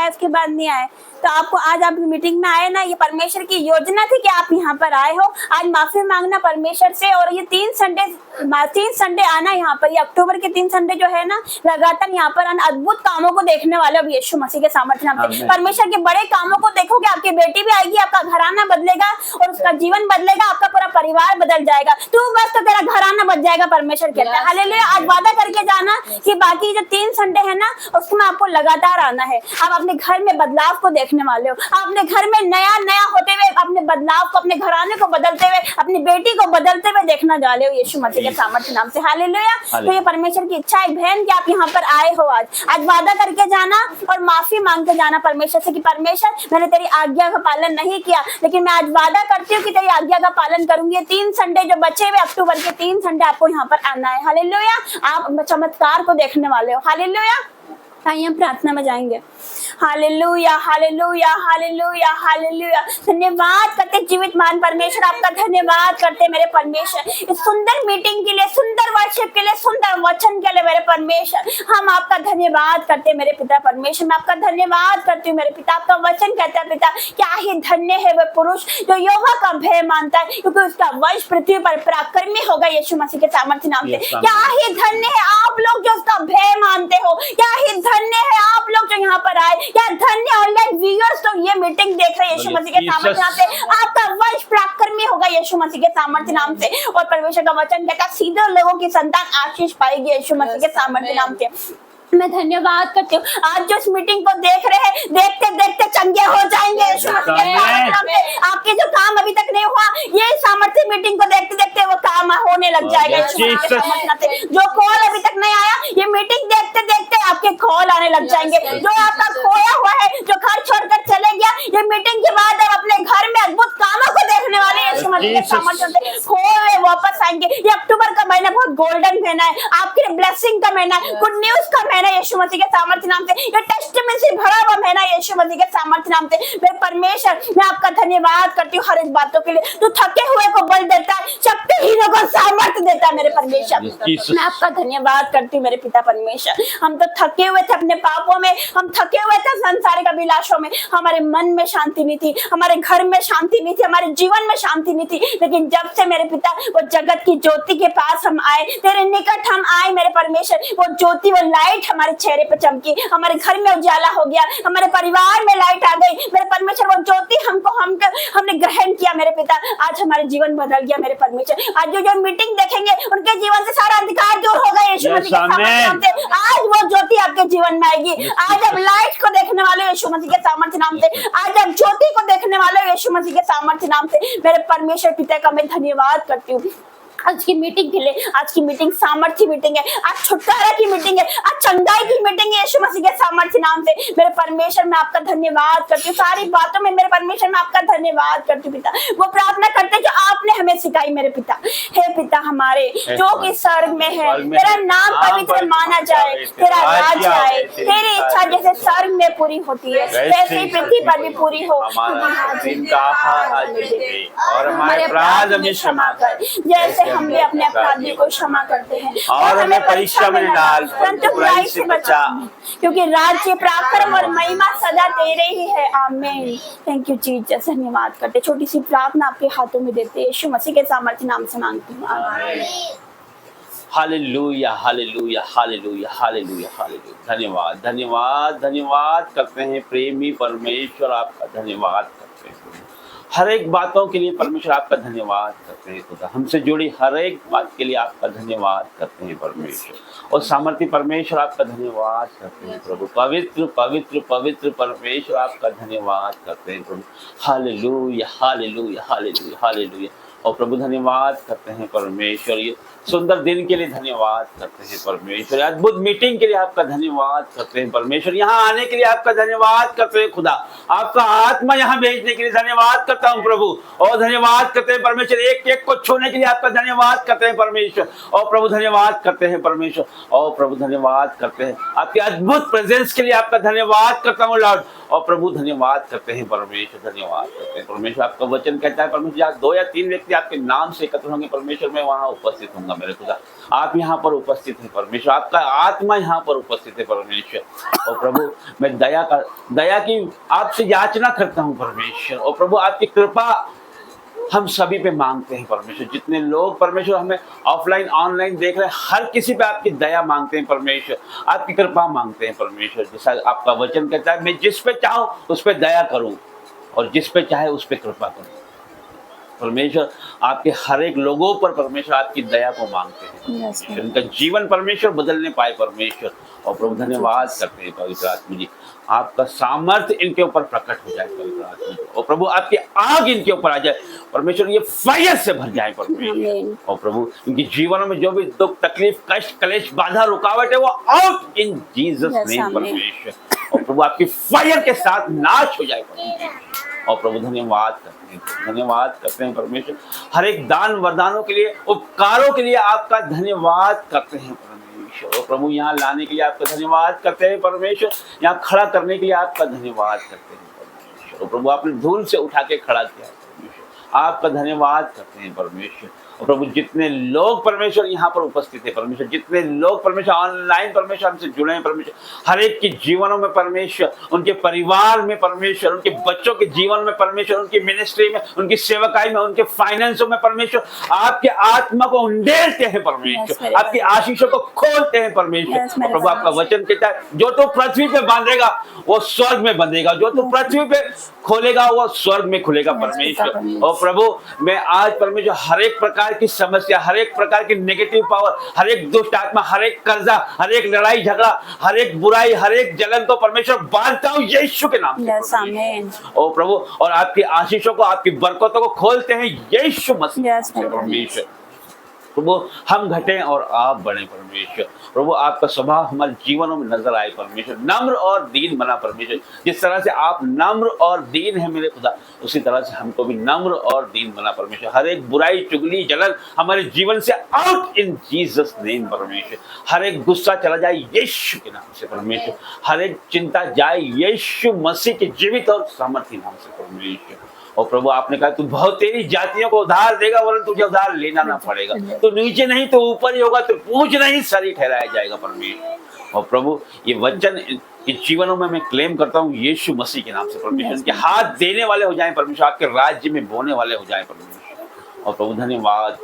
उसके बाद नहीं आए। तो आपको आज आप मीटिंग में आए ना, ये परमेश्वर की योजना थी कि आप यहाँ पर आए हो। आज माफी मांगना परमेश्वर से, और ये 3 संडे आना यहाँ पर, ये अक्टूबर के 3 संडे जो है ना, लगातार यहाँ पर आना, अद्भुत कामों को देखने वाले हो यीशु मसीह के सामर्थ्य नाम से। परमेश्वर के बड़े कामों को देखोगे, आपकी बेटी भी आएगी, आपका घराना बदलेगा और उसका जीवन बदलेगा, आपका पूरा परिवार बदल जाएगा। तू बस तो तेरा घराना बच जाएगा, परमेश्वर कहता है। हालेलुया। आज वादा करके जाना कि बाकी जो 3 संडे है ना, उसमें आपको लगातार आना है। आप अपने घर में बदलाव को देखने वाले हो, आप अपने घर में नया होते हुए, अपने बदलाव को, अपने घराने को बदलते हुए, अपनी बेटी को बदलते हुए देखना जा रहे हो यीशु मसीह के सामर्थ्य नाम से। हालेलुया। तो ये परमेश्वर की इच्छा है बहन कि आप यहाँ पर आए हो। आज वादा करके जाना और माफी मांग के जाना परमेश्वर से कि परमेश्वर, मैंने तेरी आज्ञा का पालन नहीं किया, लेकिन मैं आज वादा करती हूँ कि तेरी आज्ञा का पालन करूंगी। 3 संडे जो बचे हुए अक्टूबर के 3 संडे आपको यहाँ पर आना है। हालेलुया। आप चमत्कार को देखने वाले हो। हालेलुया। आइए हम प्रार्थना में जाएंगे। Hallelujah hallelujah hallelujah hallelujah. धन्यवाद करते जीवित मान परमेश्वर, आपका धन्यवाद करते मेरे परमेश्वर, इस सुंदर मीटिंग के लिए, सुंदर वर्शिप के लिए, सुंदर वचन के लिए मेरे परमेश्वर। हम आपका धन्यवाद करते मेरे पिता परमेश्वर, मैं आपका धन्यवाद करती हूँ मेरे पिता। आपका वचन कहता है पिता, क्या ही धन्य है वह पुरुष जो यहोवा का भय मानता है, क्योंकि उसका वंश पृथ्वी पर पराक्रमी होगा यीशु मसीह के सामर्थ्य नाम से। क्या ही धन्य है आप लोग जो उसका भय मानते हो, क्या ही धन्य है आप लोग जो यहाँ पर आए, क्या धन्य ऑनलाइन व्यूअर्स तो ये मीटिंग देख रहे हैं यीशु मसीह के सामर्थ्य नाम से। आपका वंश पराक्रमी होगा यीशु मसीह के सामर्थ्य नाम से। और परमेश्वर का वचन कहता है सीधे लोगों की संतान आशीष पाएगी यीशु मसीह के सामर्थ्य नाम से। मैं धन्यवाद करती हूँ आज जो इस मीटिंग को देख रहे हैं, देखते देखते चंगे हो जाएंगे यीशु मसीह के सामर्थ्य नाम से। आपके जो काम अभी तक नहीं हुआ, ये सामर्थ्य मीटिंग को देखते देखते वो काम होने लग जाएगा यीशु मसीह के सामर्थ्य नाम से। जो कॉल अभी तक नहीं आया, ये मीटिंग देखते देखते आपके कॉल आने लग जाएंगे। जो आपका खोया हुआ है, जो घर छोड़कर चले गया, ये मीटिंग के बाद आप अपने घर में अद्भुत कामों को देखने वाले यीशु मसीह के सामर्थ्य से खोए वापस आएंगे। ये अक्टूबर का महीना बहुत गोल्डन महीना है, आपके ब्लेसिंग का महीना, गुड न्यूज का महीना यीशु मसीह के सामर्थ्य नाम से। ये टेस्टिमनी से भरा हुआ महीना यीशु मसीह के सामर्थ्य नाम से। मेरे परमेश्वर, मैं आपका धन्यवाद करती हूँ हर एक बातों के लिए। तू थके हुए को बल देता है, शक्तिहीनों को सामर्थ्य देता है मेरे परमेश्वर। मैं आपका धन्यवाद करती हूँ मेरे पिता परमेश्वर। हम तो थके हुए थे अपने पापों में, हम थके हुए थे संसारिक अभिलाषों में, हमारे मन में शांति नहीं थी, हमारे घर में शांति नहीं थी, हमारे जीवन में शांति नहीं थी। लेकिन जब से मेरे पिता वो जगत की ज्योति के पास हम आए, तेरे निकट हम आए मेरे परमेश्वर, वो ज्योति, वो लाइट हमारे चेहरे पे चमकी, हमारे घर में उजाला हो गया, हमारे परिवार में लाइट आ गई मेरे परमेश्वर। वो ज्योति हमने ग्रहण किया मेरे पिता, आज हमारे जीवन बदल गया मेरे परमेश्वर। आज जो मीटिंग देखेंगे उनके जीवन से सारा अंधकार दूर होगा यीशु मसीह के सामर्थ्य नाम से। आज वो ज्योति आपके जीवन में आएगी। आज आप लाइट को देखने वाले हो यीशु मसीह के सामर्थ्य नाम से। आज आप ज्योति को देखने वाले हो यीशु मसीह के सामर्थ्य नाम से। मेरे परमेश्वर पिता का मैं धन्यवाद करती हूँ आज की मीटिंग के लिए। आज की मीटिंग सामर्थ्य मीटिंग है, आज छुटकारा की मीटिंग है, आज चंगाई की मीटिंग है यीशु मसीह के सामर्थ्य नाम से। मेरे परमेश्वर, मैं आपका धन्यवाद करती हूँ सारी बातों में मेरे परमेश्वर, मैं आपका धन्यवाद करती हूँ पिता। वो प्रार्थना करते जो आपने हमें सिखाई मेरे पिता। हे पिता हमारे जो कि स्वर्ग में है, तेरा नाम पवित्र माना जाए, तेरा राज्य आए, तेरी इच्छा जैसे स्वर्ग में पूरी होती है वैसे ही पृथ्वी पर भी पूरी हो। और हमारे अपराध हमें क्षमा कर, जैसे हम भी अपने अपराधियों को क्षमा करते हैं, और हमें परीक्षा में डाल, परंतु बुराई से बचा, क्योंकि राज्य, पराक्रम और महिमा सदा तेरे ही है। आमीन। Thank you Jesus. धन्यवाद करते। छोटी सी प्रार्थना आपके हाथों में देते यीशु मसीह के सामर्थ्य नाम से मांगती हूँ। आमीन। Hallelujah hallelujah hallelujah hallelujah hallelujah. धन्यवाद धन्यवाद धन्यवाद करते हैं प्रेमी परमेश्वर, आपका धन्यवाद करते हैं हर एक बातों के लिए परमेश्वर, आपका धन्यवाद करते हैं खुदा। हमसे जुड़ी हर एक बात के लिए आपका धन्यवाद करते हैं परमेश्वर। और सामर्थ्य परमेश्वर, आपका धन्यवाद करते हैं प्रभु। पवित्र पवित्र पवित्र परमेश्वर, आपका धन्यवाद करते हैं प्रभु। Hallelujah hallelujah hallelujah hallelujah. और प्रभु धन्यवाद करते हैं परमेश्वर, ये सुंदर दिन के लिए धन्यवाद करते हैं परमेश्वर, अद्भुत मीटिंग के लिए आपका धन्यवाद करते हैं परमेश्वर, यहाँ आने के लिए आपका धन्यवाद करते हैं खुदा, आपका आत्मा यहाँ भेजने के लिए धन्यवाद करता हूँ प्रभु, और धन्यवाद करते हैं परमेश्वर, एक एक को छूने के लिए आपका धन्यवाद करते हैं परमेश्वर, और प्रभु धन्यवाद करते हैं परमेश्वर, और प्रभु धन्यवाद करते हैं आपके अद्भुत प्रेजेंस के लिए आपका धन्यवाद करता हूँ लॉर्ड, और प्रभु धन्यवाद करते हैं परमेश्वर, धन्यवाद करते हैं परमेश्वर। आपका वचन कहता है परमेश्वर, जहाँ 2 या 3 व्यक्ति आपके नाम से एकत्र होंगे परमेश्वर, मैं वहाँ उपस्थित होऊंगा मेरे खुदा, आप यहाँ पर उपस्थित हैं परमेश्वर, आपका आत्मा यहाँ पर उपस्थित है परमेश्वर, और प्रभु मैं दया की आपसे याचना करता हूँ परमेश्वर, और प्रभु आपकी कृपा हम सभी पे मांगते हैं परमेश्वर, जितने लोग परमेश्वर हमें ऑफलाइन ऑनलाइन देख रहे हैं, हर किसी पे आपकी दया मांगते हैं परमेश्वर, आपकी कृपा मांगते हैं परमेश्वर, जैसा आपका वचन कहता है, मैं जिस पे चाहूं उस पे दया करूं और जिस पे चाहे उस पे कृपा करूं परमेश्वर, आपके हर एक लोगों पर परमेश्वर आपकी दया को मांगते हैं परमेश्वर, उनका जीवन परमेश्वर बदलने पाए परमेश्वर, और प्रभु धन्यवाद करते हैं पवित्र आत्मा जी, आपका सामर्थ्य इनके ऊपर प्रकट हो जाए पवित्र आत्मा जी, और प्रभु आपकी आग इनके ऊपर आ जाए परमेश्वर, ये फायर से भर जाए परमेश्वर, और प्रभु इनके जीवनों में जो भी दुख तकलीफ कष्ट कलेश बाधा रुकावट है वो आउट इन जीसस नेम परमेश्वर, और प्रभु आपकी फायर के साथ नाश हो जाए परमेश्वर, और प्रभु धन्यवाद करते हैं परमेश्वर, हर एक दान वरदानों के लिए उपकारों के लिए आपका धन्यवाद करते हैं परमेश्वर, और प्रभु यहाँ लाने के लिए आपका धन्यवाद करते हैं परमेश्वर, यहाँ खड़ा करने के लिए आपका धन्यवाद करते हैं परमेश्वर, और प्रभु आपने धूल से उठा के खड़ा किया परमेश्वर, आपका धन्यवाद करते हैं परमेश्वर, और प्रभु जितने लोग परमेश्वर यहाँ पर उपस्थित है परमेश्वर, जितने लोग परमेश्वर ऑनलाइन परमेश्वर हमसे जुड़े हैं परमेश्वर, हर एक के जीवनों में परमेश्वर, उनके परिवार में परमेश्वर, उनके बच्चों के जीवन में परमेश्वर, उनकी मिनिस्ट्री में, उनकी सेवकाई में, उनके फाइनेंसों में परमेश्वर, आपके आत्मा को उंडेलते हैं परमेश्वर, आपकी आशीषों को खोलते हैं परमेश्वर, और प्रभु आपका वचन कहता है, जो तो पृथ्वी पे बांधेगा वो स्वर्ग में बंधेगा, जो तो पृथ्वी पे खोलेगा वो स्वर्ग में खुलेगा परमेश्वर, और प्रभु मैं आज परमेश्वर हर एक प्रकार की समस्या, हर एक प्रकार की नेगेटिव पावर, हर एक दुष्ट आत्मा, हर एक कर्जा, हर एक लड़ाई झगड़ा, हर एक बुराई, हर एक जलन को परमेश्वर बांधता हूँ यीशु के नाम से ओ प्रभु, और आपकी आशीषों को, आपकी बरकतों को खोलते हैं यीशु मसीह परमेश्वर, प्रभु हम घटें और आप बढ़े परमेश्वर, प्रभु आपका स्वभाव हमारे जीवनों में नजर आए परमेश्वर, नम्र और दीन बना परमेश्वर, जिस तरह से आप नम्र और दीन है मेरे खुदा, उसी तरह से हमको भी नम्र और दीन बना परमेश्वर, हर एक बुराई चुगली जलन हमारे जीवन से आउट इन जीसस नेम परमेश्वर, हर एक गुस्सा चला जाए यीशु के नाम से परमेश्वर, हर एक चिंता जाए यीशु मसीह के जीवित और सामर्थ्य नाम से परमेश्वर, और प्रभु आपने कहा तू बहुत तेरी जातियों को उधार देगा वरन तुझे उधार लेना ना पड़ेगा, तो नीचे नहीं तो ऊपर ही होगा, तो पूछ नहीं सर ही ठहराया जाएगा परमेश्वर, और प्रभु ये वचन इस जीवनों में मैं क्लेम करता हूँ यीशु मसीह के नाम से परमेश्वर, उनके हाथ देने वाले हो जाएं परमेश्वर, आपके राज्य में बोने वाले हो जाएं परमेश्वर, और प्रभु धन्यवाद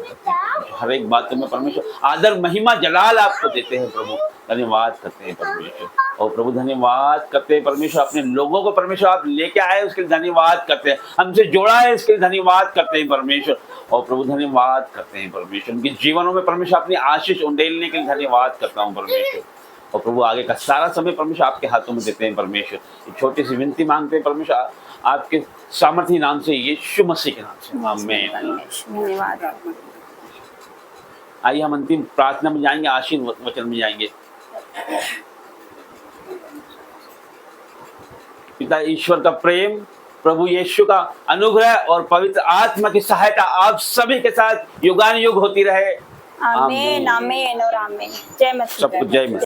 हर एक बात में परमेश्वर आदर महिमा जलाल आपको देते हैं प्रभु, धन्यवाद करते हैं परमेश्वर, और प्रभु धन्यवाद करते हैं परमेश्वर, अपने लोगों को परमेश्वर आप लेके आए उसके लिए धन्यवाद करते हैं, हमसे जोड़ा है इसके लिए धन्यवाद करते हैं परमेश्वर, और प्रभु धन्यवाद करते हैं परमेश्वर, उनके जीवनों में परमेश्वर अपनी आशीष उंडेलने के लिए धन्यवाद करता हूँ परमेश्वर, और प्रभु आगे का सारा समय परमेश्वर आपके हाथों में देते हैं परमेश्वर, एक छोटी सी विनती मांगते हैं परमेश्वर आपके सामर्थी नाम से यीशु मसीह के नाम से आमीन। धन्यवाद। आइए हम अंतिम प्रार्थना में जाएंगे, आशीर्वाद वचन में जाएंगे। पिता ईश्वर का प्रेम, प्रभु यीशु का अनुग्रह और पवित्र आत्मा की सहायता आप सभी के साथ युगान युग होती रहे। आमीन आमीन और आमीन। जय मसीह। सबको जय मसीह।